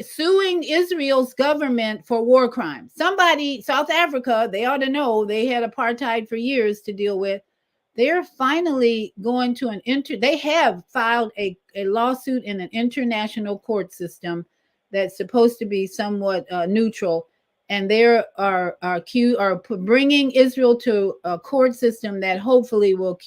suing Israel's government for war crimes. Somebody, South Africa, they ought to know, they had apartheid for years to deal with. They're finally going to they have filed a lawsuit in an international court system that's supposed to be somewhat neutral, and they are bringing Israel to a court system that hopefully will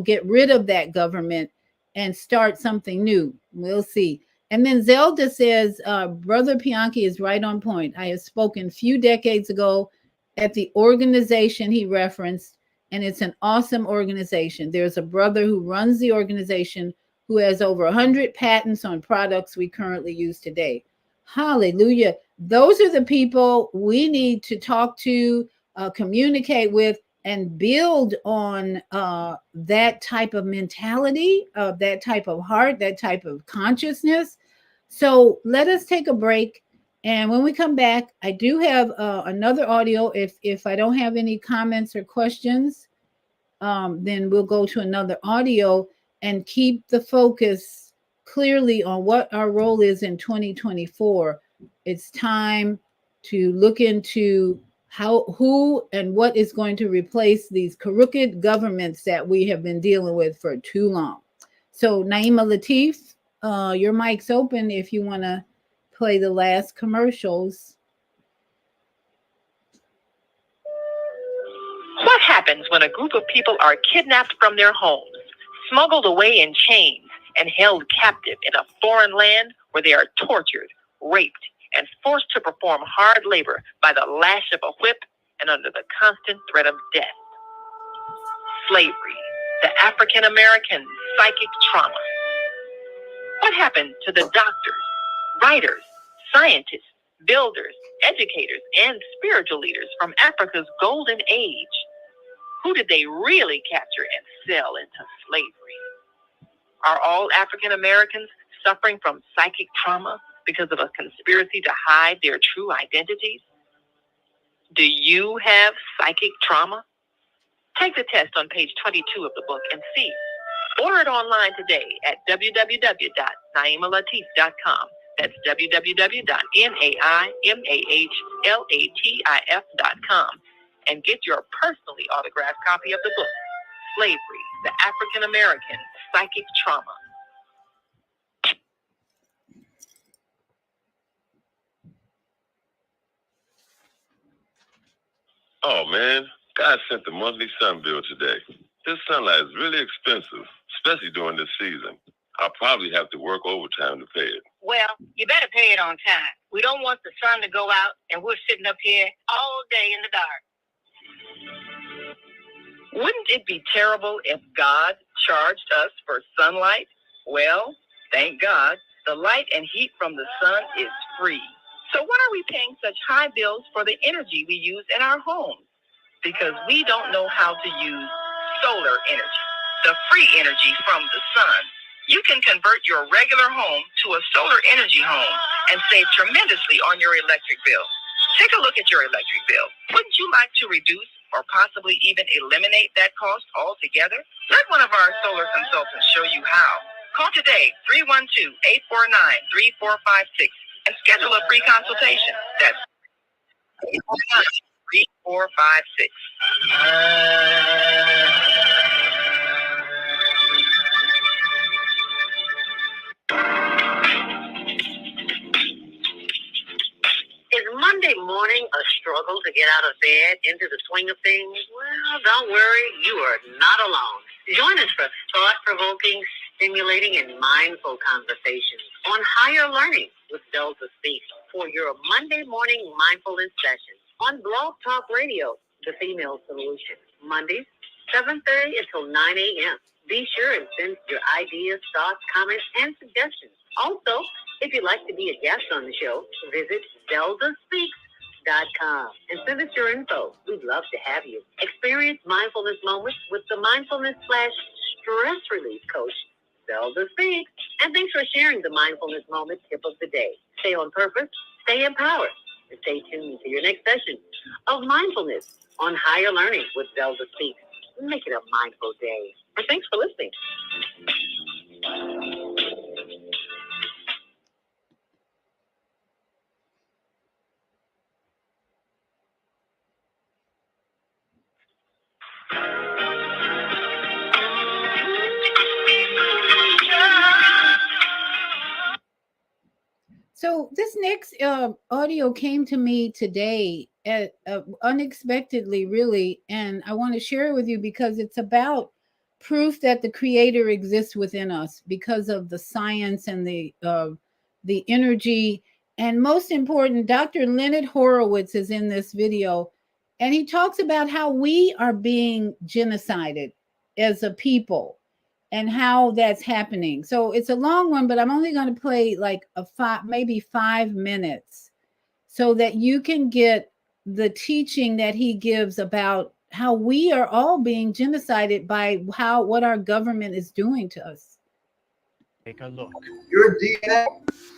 get rid of that government and start something new. We'll see. And then Zelda says, Brother Bianchi is right on point. I have spoken a few decades ago at the organization he referenced, and it's an awesome organization. There's a brother who runs the organization who has over 100 patents on products we currently use today. Hallelujah. Those are the people we need to talk to, communicate with, and build on that type of mentality, that type of heart, that type of consciousness. So let us take a break. And when we come back, I do have another audio. If I don't have any comments or questions, then we'll go to another audio and keep the focus clearly on what our role is in 2024. It's time to look into who and what is going to replace these crooked governments that we have been dealing with for too long. So Naima Latif, your mic's open if you want to play the last commercials. What happens when a group of people are kidnapped from their homes, smuggled away in chains, and held captive in a foreign land where they are tortured, raped, and forced to perform hard labor by the lash of a whip and under the constant threat of death? Slavery, the African American psychic trauma. What happened to the doctors, writers, scientists, builders, educators, and spiritual leaders from Africa's golden age? Who did they really capture and sell into slavery? Are all African Americans suffering from psychic trauma because of a conspiracy to hide their true identities? Do you have psychic trauma? Take the test on page 22 of the book and see. Order it online today at www.naimalatif.com. That's www.naimalatif.com. And get your personally autographed copy of the book, Slavery, the African American Psychic Trauma. Oh, man, God sent the monthly sun bill today. This sunlight is really expensive, especially during this season. I'll probably have to work overtime to pay it. Well, you better pay it on time. We don't want the sun to go out and we're sitting up here all day in the dark. Wouldn't it be terrible if God charged us for sunlight? Well, thank God, the light and heat from the sun is free. So why are we paying such high bills for the energy we use in our homes? Because we don't know how to use solar energy, the free energy from the sun. You can convert your regular home to a solar energy home and save tremendously on your electric bill. Take a look at your electric bill. Wouldn't you like to reduce or possibly even eliminate that cost altogether? Let one of our solar consultants show you how. Call today, 312-849-3456, and schedule a free consultation. That's 3, 4, 5, 6. Is Monday morning a struggle to get out of bed into the swing of things? Well, don't worry, you are not alone. Join us for thought-provoking, stimulating, and mindful conversations on higher learning with Delta Speaks for your Monday morning mindfulness session on Blog Talk Radio, The Female Solution, Mondays, 7:30 until 9 a.m. Be sure and send your ideas, thoughts, comments, and suggestions. Also, if you'd like to be a guest on the show, visit zeldaspeaks.com and send us your info. We'd love to have you. Experience mindfulness moments with the mindfulness/stress relief coach, Zelda Speaks. And thanks for sharing the mindfulness moment tip of the day. Stay on purpose, stay empowered, and stay tuned to your next session of mindfulness on higher learning with Zelda Speaks. Make it a mindful day. And thanks for listening. So this next audio came to me today unexpectedly, really, and I want to share it with you because it's about proof that the Creator exists within us because of the science and the energy. And most important, Dr. Leonard Horowitz is in this video, and he talks about how we are being genocided as a people and how that's happening. So it's a long one, but I'm only going to play like maybe 5 minutes so that you can get the teaching that he gives about how we are all being genocided by what our government is doing to us. Take a look. Your DNA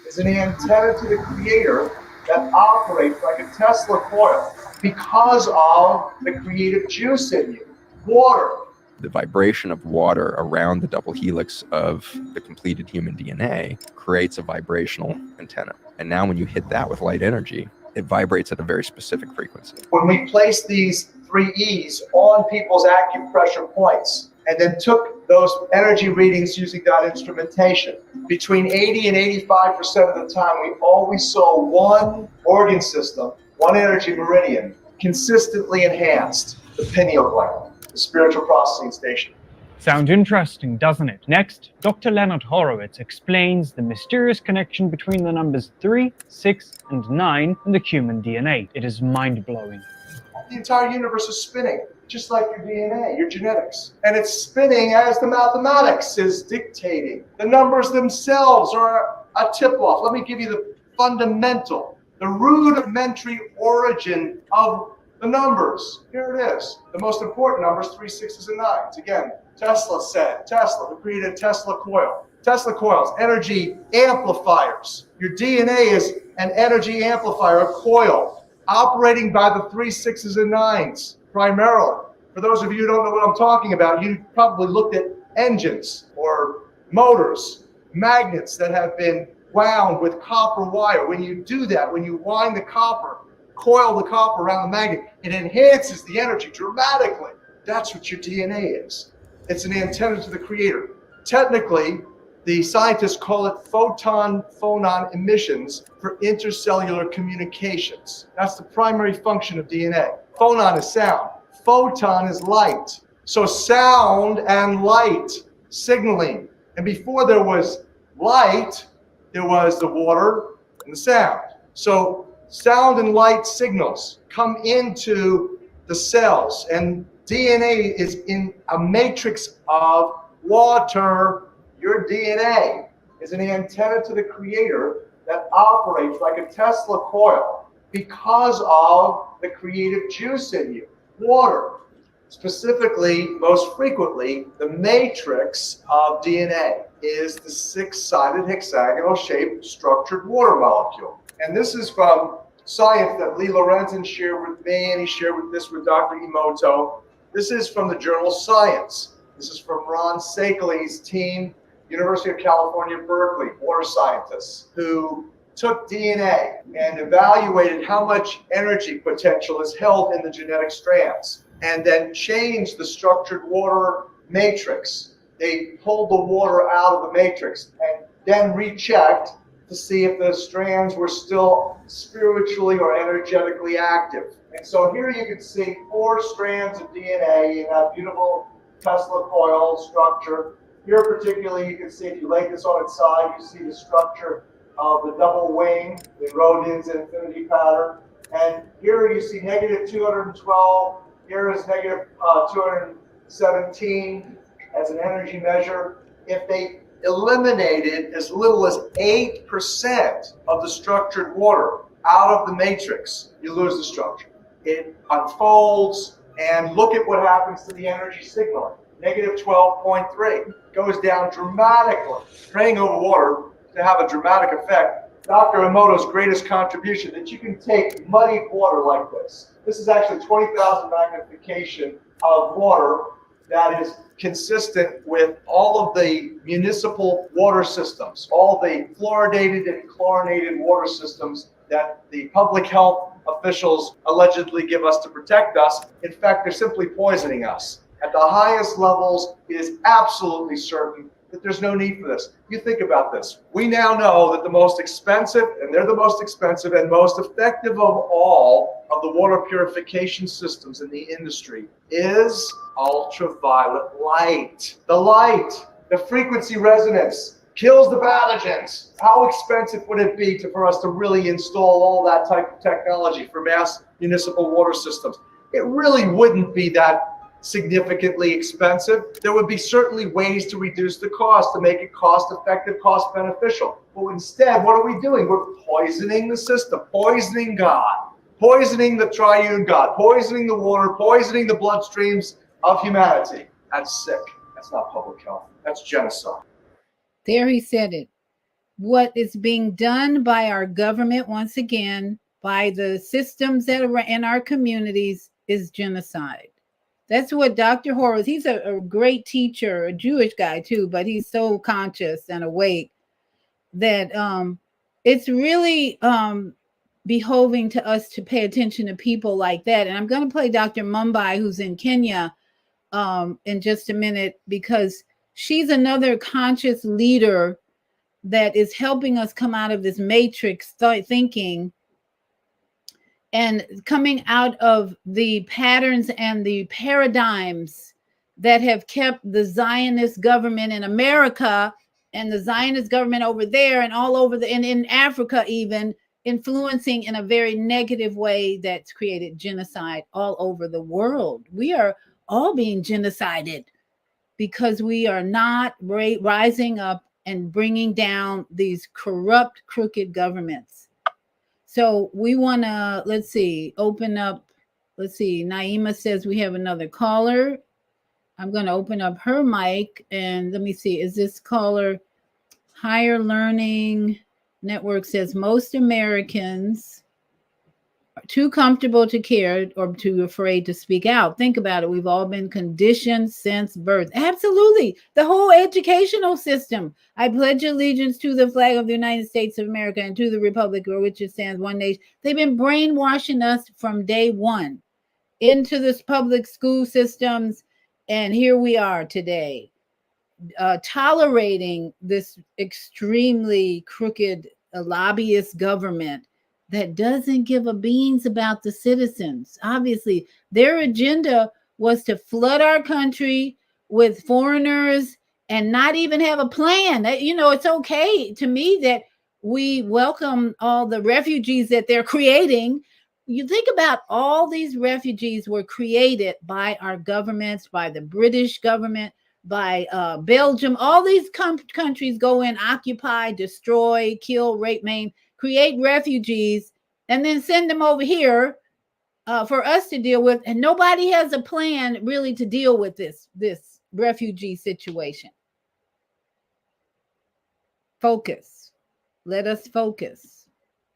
is an antenna to the Creator that operates like a Tesla coil because of the creative juice in you, water. The vibration of water around the double helix of the completed human DNA creates a vibrational antenna. And now when you hit that with light energy, it vibrates at a very specific frequency. When we placed these 3 E's on people's acupressure points and then took those energy readings using that instrumentation, between 80 and 85% of the time, we always saw one organ system, one energy meridian, consistently enhanced, the pineal gland. The spiritual processing station. Sounds interesting, doesn't it? Next, Dr. Leonard Horowitz explains the mysterious connection between the numbers 3, 6, and 9 in the human DNA. It is mind-blowing. The entire universe is spinning, just like your DNA, your genetics. And it's spinning as the mathematics is dictating. The numbers themselves are a tip-off. Let me give you the fundamental, the rudimentary origin of the numbers. Here it is. The most important numbers, 3, 6s, and 9s. Again, Tesla said, Tesla, who created Tesla coil. Tesla coils, energy amplifiers. Your DNA is an energy amplifier, a coil, operating by the 3, 6s, and 9s primarily. For those of you who don't know what I'm talking about, you probably looked at engines or motors, magnets that have been wound with copper wire. When you do that, when you wind the copper, coil the copper around the magnet, it enhances the energy dramatically. That's what your DNA is. It's an antenna to the Creator. Technically, the scientists call it phonon emissions for intercellular communications. That's the primary function of DNA. Phonon is sound. Photon is light. So sound and light signaling. And before there was light, there was the water and the sound. So sound and light signals come into the cells, and DNA is in a matrix of water. Your DNA is an antenna to the Creator that operates like a Tesla coil because of the creative juice in you, water. Specifically, most frequently, the matrix of DNA is the 6-sided hexagonal-shaped structured water molecule. And this is from science that Lee Lorenzen shared with me, and he shared this with Dr. Emoto. This is from the journal Science. This is from Ron Sakely's team, University of California, Berkeley, water scientists, who took DNA and evaluated how much energy potential is held in the genetic strands, and then changed the structured water matrix. They pulled the water out of the matrix and then rechecked to see if the strands were still spiritually or energetically active. And so here you can see 4 strands of DNA in that beautiful Tesla coil structure. Here particularly, you can see if you lay this on its side, you see the structure of the double wing, the Rodin's infinity pattern. And here you see negative 212. Here is negative 217 as an energy measure. If they eliminated as little as 8% of the structured water out of the matrix, you lose the structure. It unfolds, and look at what happens to the energy signaling. Negative 12.3 goes down dramatically. Praying over water to have a dramatic effect. Dr. Emoto's greatest contribution, that you can take muddied water like this. This is actually 20,000 magnification of water that is consistent with all of the municipal water systems, all the fluoridated and chlorinated water systems that the public health officials allegedly give us to protect us. In fact, they're simply poisoning us. At the highest levels, it is absolutely certain that there's no need for this. You think about this. We now know that the most expensive, and they're the most expensive and most effective of all of the water purification systems in the industry, is ultraviolet light. The light, the frequency resonance, kills the pathogens. How expensive would it be for us to really install all that type of technology for mass municipal water systems? It really wouldn't be that significantly expensive. There would be certainly ways to reduce the cost, to make it cost effective, cost beneficial. But instead, what are we doing? We're poisoning the system, poisoning God, poisoning the triune God, poisoning the water, poisoning the bloodstreams of humanity. That's sick. That's not public health. That's genocide. There he said it. What is being done by our government, once again, by the systems that are in our communities, is genocide. That's what Dr. Horowitz, he's a great teacher, a Jewish guy too, but he's so conscious and awake that it's really behoving to us to pay attention to people like that. And I'm going to play Dr. Mumbai, who's in Kenya, in just a minute, because she's another conscious leader that is helping us come out of this matrix thinking and coming out of the patterns and the paradigms that have kept the Zionist government in America and the Zionist government over there and all over and in Africa even, influencing in a very negative way that's created genocide all over the world. We are all being genocided because we are not rising up and bringing down these corrupt, crooked governments. So we want to, let's see, open up. Let's see. Naima says we have another caller. I'm going to open up her mic and let me see. Is this caller? Higher Learning Network says most Americans are too comfortable to care or too afraid to speak out. Think about it. We've all been conditioned since birth. Absolutely. The whole educational system. I pledge allegiance to the flag of the United States of America and to the republic for which it stands, one nation. They've been brainwashing us from day one into this public school systems. And here we are today, tolerating this extremely crooked lobbyist government that doesn't give a beans about the citizens. Obviously, their agenda was to flood our country with foreigners and not even have a plan. You know, it's okay to me that we welcome all the refugees that they're creating. You think about all these refugees were created by our governments, by the British government, by Belgium. All these countries go in, occupy, destroy, kill, rape, maim, create refugees, and then send them over here for us to deal with. And nobody has a plan really to deal with this refugee situation. Focus. Let us focus.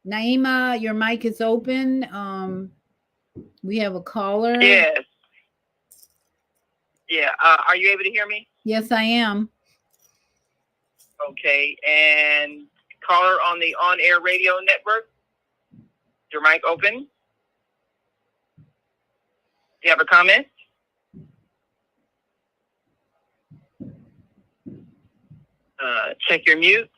Naima, your mic is open. We have a caller. Yes. Yeah. Are you able to hear me? Yes, I am. Okay. And Caller on the on-air radio network. Your mic open. You have a comment? Check your mute.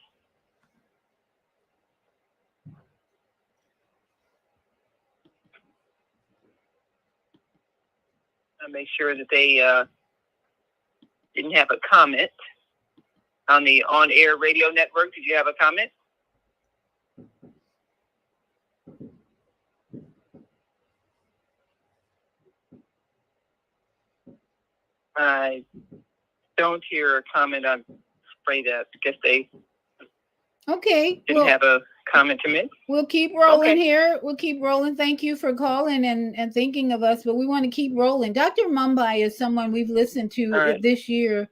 Make sure that they didn't have a comment on the on-air radio network. Did you have a comment? I don't hear a comment. I'm afraid that I guess they didn't have a comment to make. We'll keep rolling here. We'll keep rolling. Thank you for calling and thinking of us, but we want to keep rolling. Dr. Mumbai is someone we've listened to this year,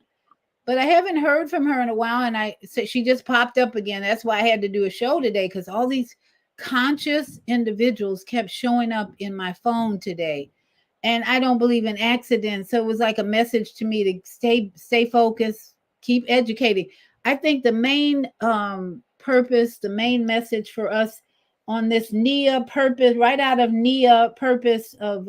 but I haven't heard from her in a while, and she just popped up again. That's why I had to do a show today, because all these conscious individuals kept showing up in my phone today. And I don't believe in accidents. So it was like a message to me to stay focused, keep educating. I think the main purpose, the main message for us on this Nia purpose, right out of Nia purpose of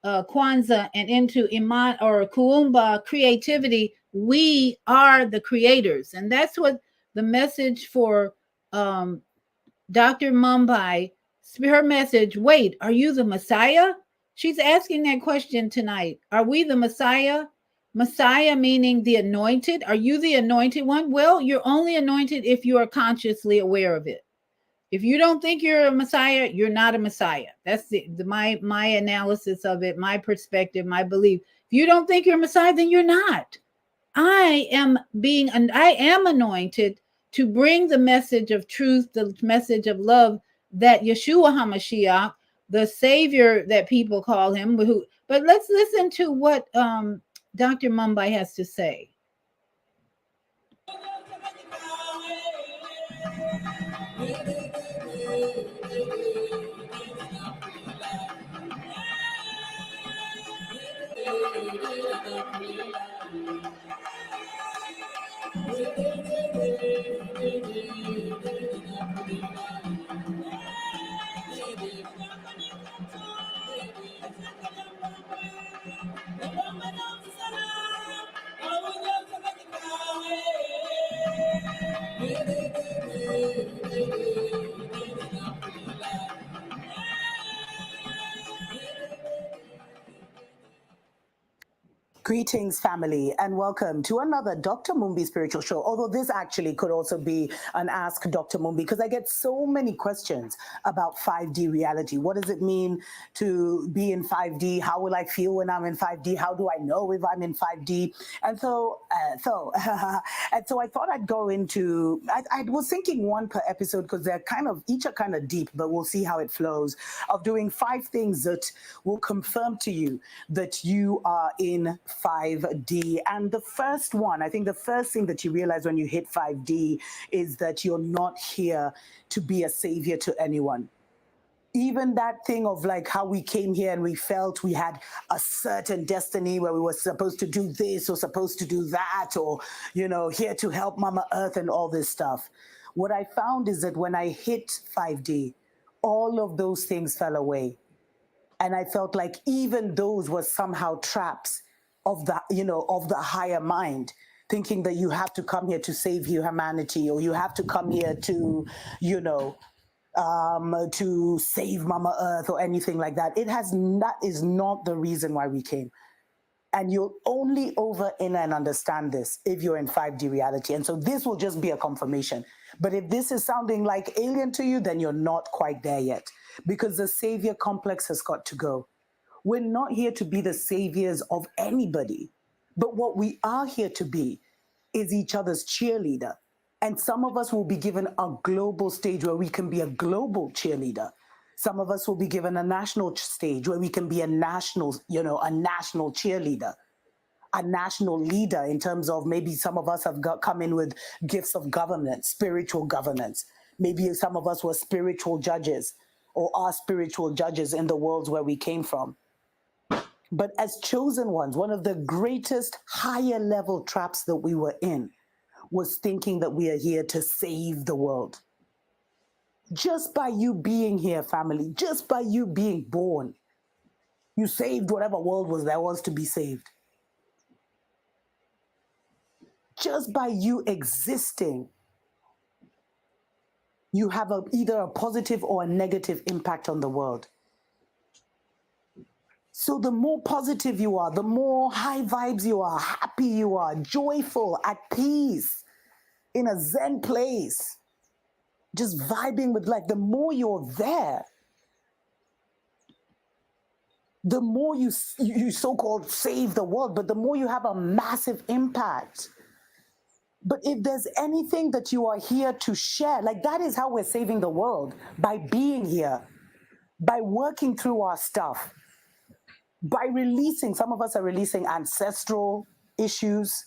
Kwanzaa and into Iman or Kuumba creativity, we are the creators. And that's what the message for Dr. Mumbai, her message, wait, are you the Messiah? She's asking that question tonight. Are we the Messiah? Messiah meaning the anointed. Are you the anointed one? Well, you're only anointed if you are consciously aware of it. If you don't think you're a Messiah, you're not a Messiah. That's my analysis of it, my perspective, my belief. If you don't think you're a Messiah, then you're not. I am anointed to bring the message of truth, the message of love that Yeshua HaMashiach, the Savior that people call him. But let's listen to what Dr. Mumbai has to say. Greetings, family, and welcome to another Dr. Mumbi Spiritual Show. Although this actually could also be an Ask Dr. Mumbi, because I get so many questions about 5D reality. What does it mean to be in 5D? How will I feel when I'm in 5D? How do I know if I'm in 5D? And so I thought I'd go into, I was thinking one per episode, because they're each are kind of deep, but we'll see how it flows, of doing 5 things that will confirm to you that you are in 5D. And the first one, I think the first thing that you realize when you hit 5D is that you're not here to be a savior to anyone. Even that thing of like how we came here and we felt we had a certain destiny where we were supposed to do this or supposed to do that, or, here to help Mama Earth and all this stuff. What I found is that when I hit 5D, all of those things fell away. And I felt like even those were somehow traps of the higher mind, thinking that you have to come here to save humanity, or you have to come here to, to save Mama Earth or anything like that. That is not the reason why we came. And you'll only in and understand this if you're in 5D reality. And so this will just be a confirmation. But if this is sounding like alien to you, then you're not quite there yet, because the savior complex has got to go. We're not here to be the saviors of anybody, but what we are here to be is each other's cheerleader. And some of us will be given a global stage where we can be a global cheerleader. Some of us will be given a national stage where we can be a national cheerleader, a national leader, in terms of maybe some of us have come in with gifts of governance, spiritual governance. Maybe some of us were spiritual judges or are spiritual judges in the worlds where we came from. But as chosen ones, one of the greatest higher level traps that we were in was thinking that we are here to save the world. Just by you being here, family, just by you being born, you saved whatever world there was to be saved. Just by you existing, you have either a positive or a negative impact on the world. So the more positive you are, the more high vibes you are, happy you are, joyful, at peace, in a Zen place, just vibing with life, the more you're there, the more you so-called save the world, but the more you have a massive impact. But if there's anything that you are here to share, like that is how we're saving the world, by being here, by working through our stuff, by releasing, some of us are releasing ancestral issues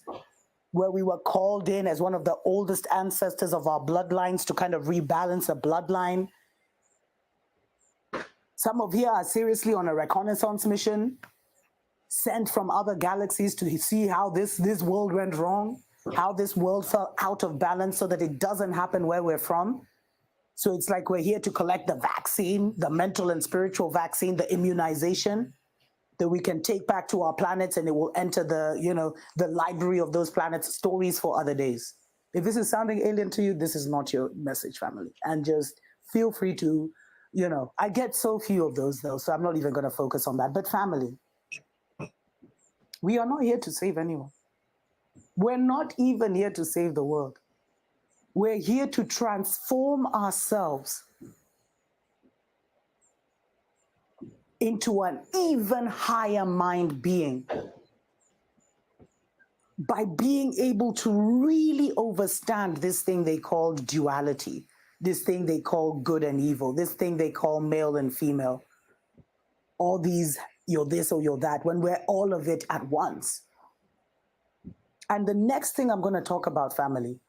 where we were called in as one of the oldest ancestors of our bloodlines to kind of rebalance a bloodline. Some of here are seriously on a reconnaissance mission, sent from other galaxies to see how this world went wrong, how this world fell out of balance so that it doesn't happen where we're from. So it's like we're here to collect the vaccine, the mental and spiritual vaccine, the immunization that we can take back to our planets, and it will enter the library of those planets, stories for other days. If this is sounding alien to you, this is not your message, family. And just feel free to, I get so few of those though, so I'm not even going to focus on that. But family, we are not here to save anyone. We're not even here to save the world. We're here to transform ourselves into an even higher mind being by being able to really understand this thing they call duality, this thing they call good and evil, this thing they call male and female. All these, you're this or you're that, when we're all of it at once. And the next thing I'm going to talk about, family,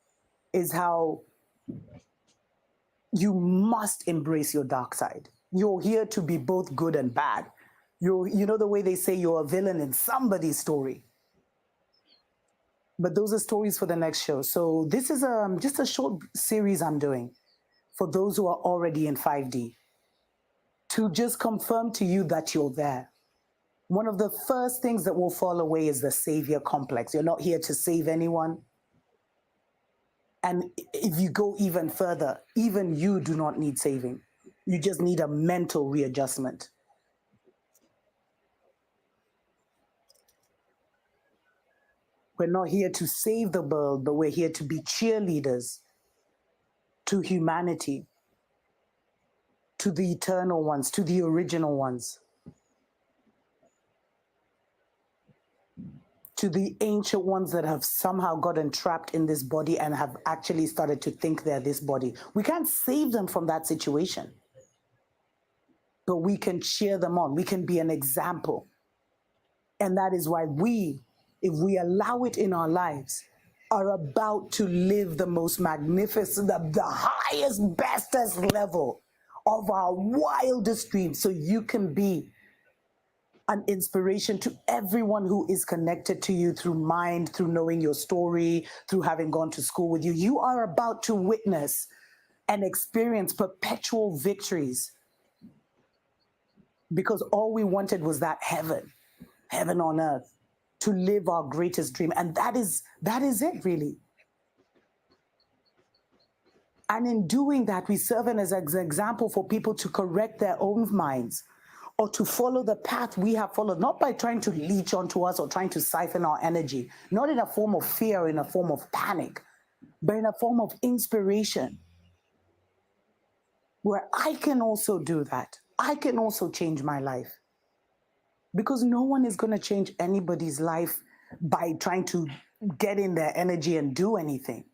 is how you must embrace your dark side. You're here to be both good and bad. You know the way they say you're a villain in somebody's story. But those are stories for the next show. So this is just a short series I'm doing for those who are already in 5D, to just confirm to you that you're there. One of the first things that will fall away is the savior complex. You're not here to save anyone. And if you go even further, even you do not need saving. You just need a mental readjustment. We're not here to save the world, but we're here to be cheerleaders to humanity, to the eternal ones, to the original ones, to the ancient ones that have somehow gotten trapped in this body and have actually started to think they're this body. We can't save them from that situation, but we can cheer them on. We can be an example. And that is why we, if we allow it in our lives, are about to live the most magnificent, the highest, bestest level of our wildest dreams. So you can be an inspiration to everyone who is connected to you through mind, through knowing your story, through having gone to school with you. You are about to witness and experience perpetual victories, because all we wanted was that heaven on earth, to live our greatest dream. And that is it, really. And in doing that, we serve as an example for people to correct their own minds, or to follow the path we have followed, not by trying to leech onto us or trying to siphon our energy, not in a form of fear or in a form of panic, but in a form of inspiration, where I can also do that. I can also change my life. Because no one is going to change anybody's life by trying to get in their energy and do anything.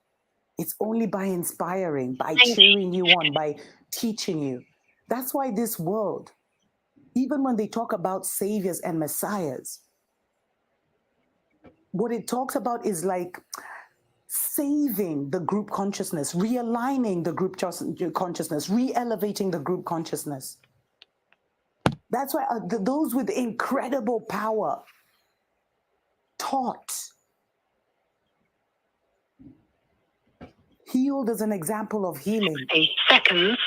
It's only by inspiring, by cheering you on, by teaching you. That's why this world, even when they talk about saviors and messiahs, what it talks about is like saving the group consciousness, realigning the group consciousness, re-elevating the group consciousness. That's why those with incredible power taught healed as an example of healing, 8 seconds,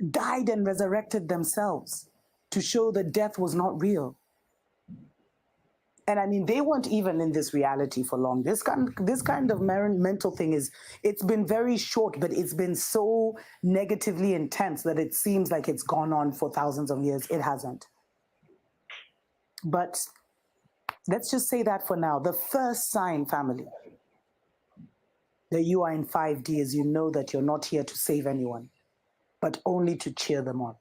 died and resurrected themselves to show that death was not real. And I mean, they weren't even in this reality for long. This kind of mental thing it's been very short, but it's been so negatively intense that it seems like it's gone on for thousands of years. It hasn't. But let's just say that for now. The first sign, family, that you are in 5D is you know that you're not here to save anyone, but only to cheer them on.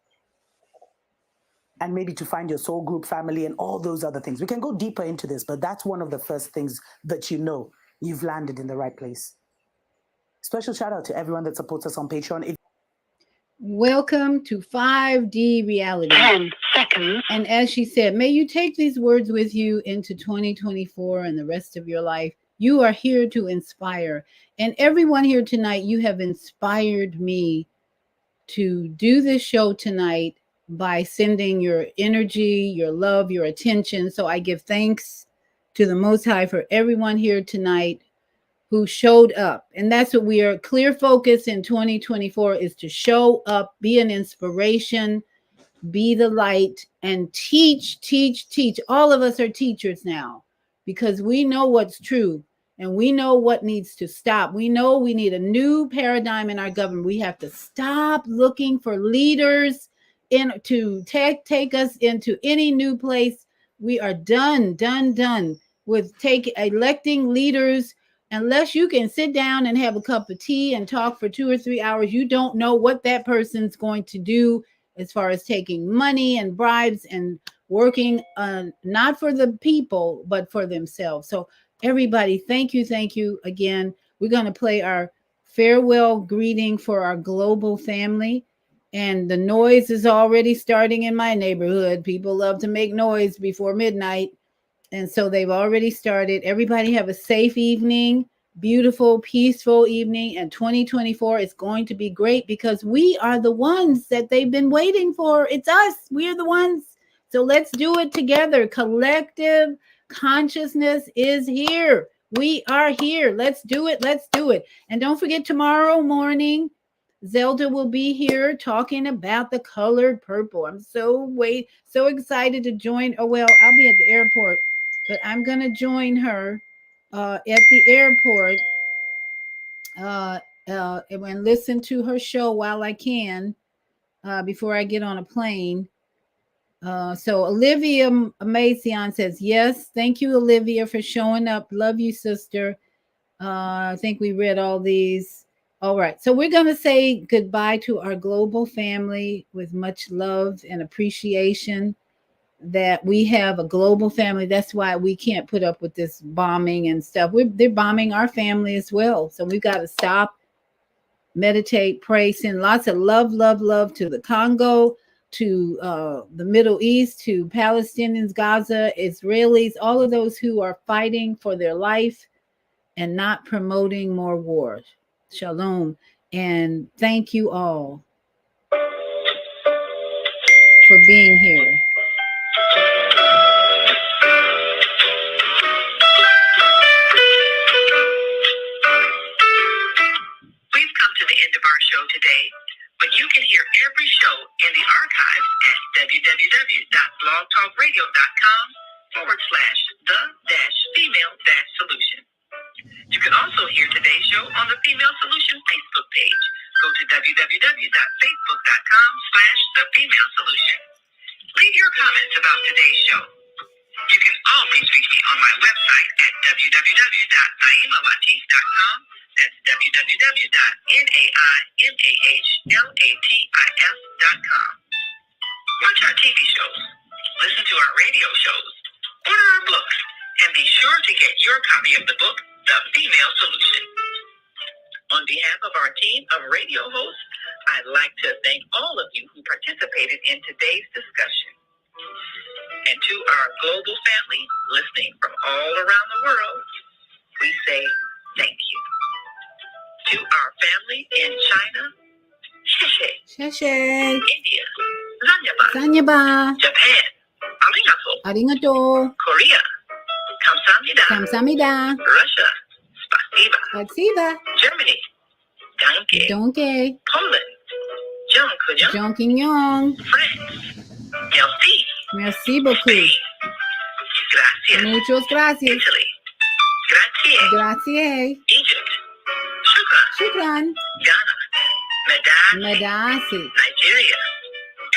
And maybe to find your soul group family and all those other things. We can go deeper into this, but that's one of the first things that you know you've landed in the right place. Special shout out to everyone that supports us on Patreon. Welcome to 5D reality. 10 seconds. And as she said, may you take these words with you into 2024 and the rest of your life. You are here to inspire. And everyone here tonight, you have inspired me to do this show tonight by sending your energy, your love, your attention. So I give thanks to the Most High for everyone here tonight who showed up. And that's what we are. Clear focus in 2024 is to show up, be an inspiration, be the light, and teach. All of us are teachers now because we know what's true and we know what needs to stop. We know we need a new paradigm in our government. We have to stop looking for leaders to take us into any new place. We are done with electing leaders. Unless you can sit down and have a cup of tea and talk for 2 or 3 hours, you don't know what that person's going to do as far as taking money and bribes and working not for the people, but for themselves. So everybody, thank you again. We're going to play our farewell greeting for our global family. And the noise is already starting in my neighborhood. People love to make noise before midnight. And so they've already started. Everybody have a safe evening, beautiful, peaceful evening. And 2024 is going to be great because we are the ones that they've been waiting for. It's us. We're the ones. So let's do it together. Collective consciousness is here. We are here. Let's do it. And don't forget, tomorrow morning, Zelda will be here talking about the colored purple. I'm so excited to join. Oh, well, I'll be at the airport, but I'm going to join her at the airport and listen to her show while I can before I get on a plane. So Olivia Macion says, yes, thank you, Olivia, for showing up. Love you, sister. I think we read all these. All right. So we're going to say goodbye to our global family with much love and appreciation that we have a global family. That's why we can't put up with this bombing and stuff. They're bombing our family as well. So we've got to stop, meditate, pray, send lots of love to the Congo, to the Middle East, to Palestinians, Gaza, Israelis, all of those who are fighting for their life and not promoting more war. Shalom. And thank you all for being here. We've come to the end of our show today, but you can hear every show in the archives at www.blogtalkradio.com/the-female-solution. You can also hear today's show on the Female Solution Facebook page. Go to www.facebook.com/the-female-solution. Leave your comments about today's show. You can always reach me on my website at www.naimalatif.com. That's www.naimalatif.com. Watch our TV shows, listen to our radio shows, order our books, and be sure to get your copy of the book, The Female Solution. On behalf of our team of radio hosts, I'd like to thank all of you who participated in today's discussion. And to our global family listening from all around the world, we say thank you. To our family in China, Sheshe. India, Zanyaba. Japan, Arigato. Korea, Kamsamnida. Russia. Spasiba. Germany. Danke. Donkey. Poland. Jonquignon. France. Merci. Merci beaucoup. Gracias. Muchas gracias. Italy. Grazie. Grazie. Egypt. Shukran. Shukran. Ghana. Medasi. Medasi. Nigeria.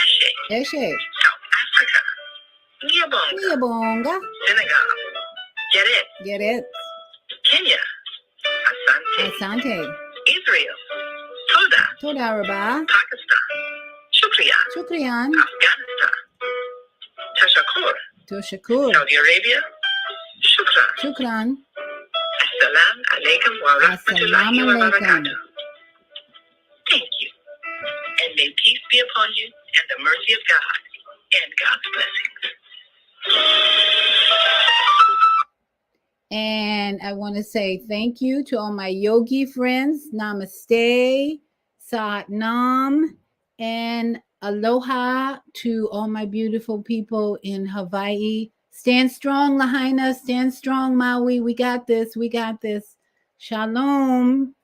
Eshe. Eshe. South Africa. Niabonga. Niabonga. Senegal. Get it. Get it. Kenya. Asante. Asante. Israel. Toda. Toda Rabba. Pakistan. Shukriya. Shukriyan. Afghanistan. Tashakur. Toshakur. Saudi Arabia. Shukran. Shukran. Assalamu alaikum wa rahmatullahi wa Assalamu alaikum. barakatuh. Thank you. And may peace be upon you and the mercy of God and God's blessings. And I want to say thank you to all my yogi friends. Namaste, Sat Nam, and aloha to all my beautiful people in Hawaii. Stand strong, Lahaina. Stand strong, Maui. We got this. We got this. Shalom.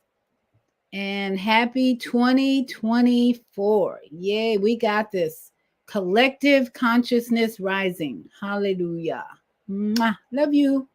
And happy 2024. Yay, we got this. Collective consciousness rising. Hallelujah. Mwah. Love you.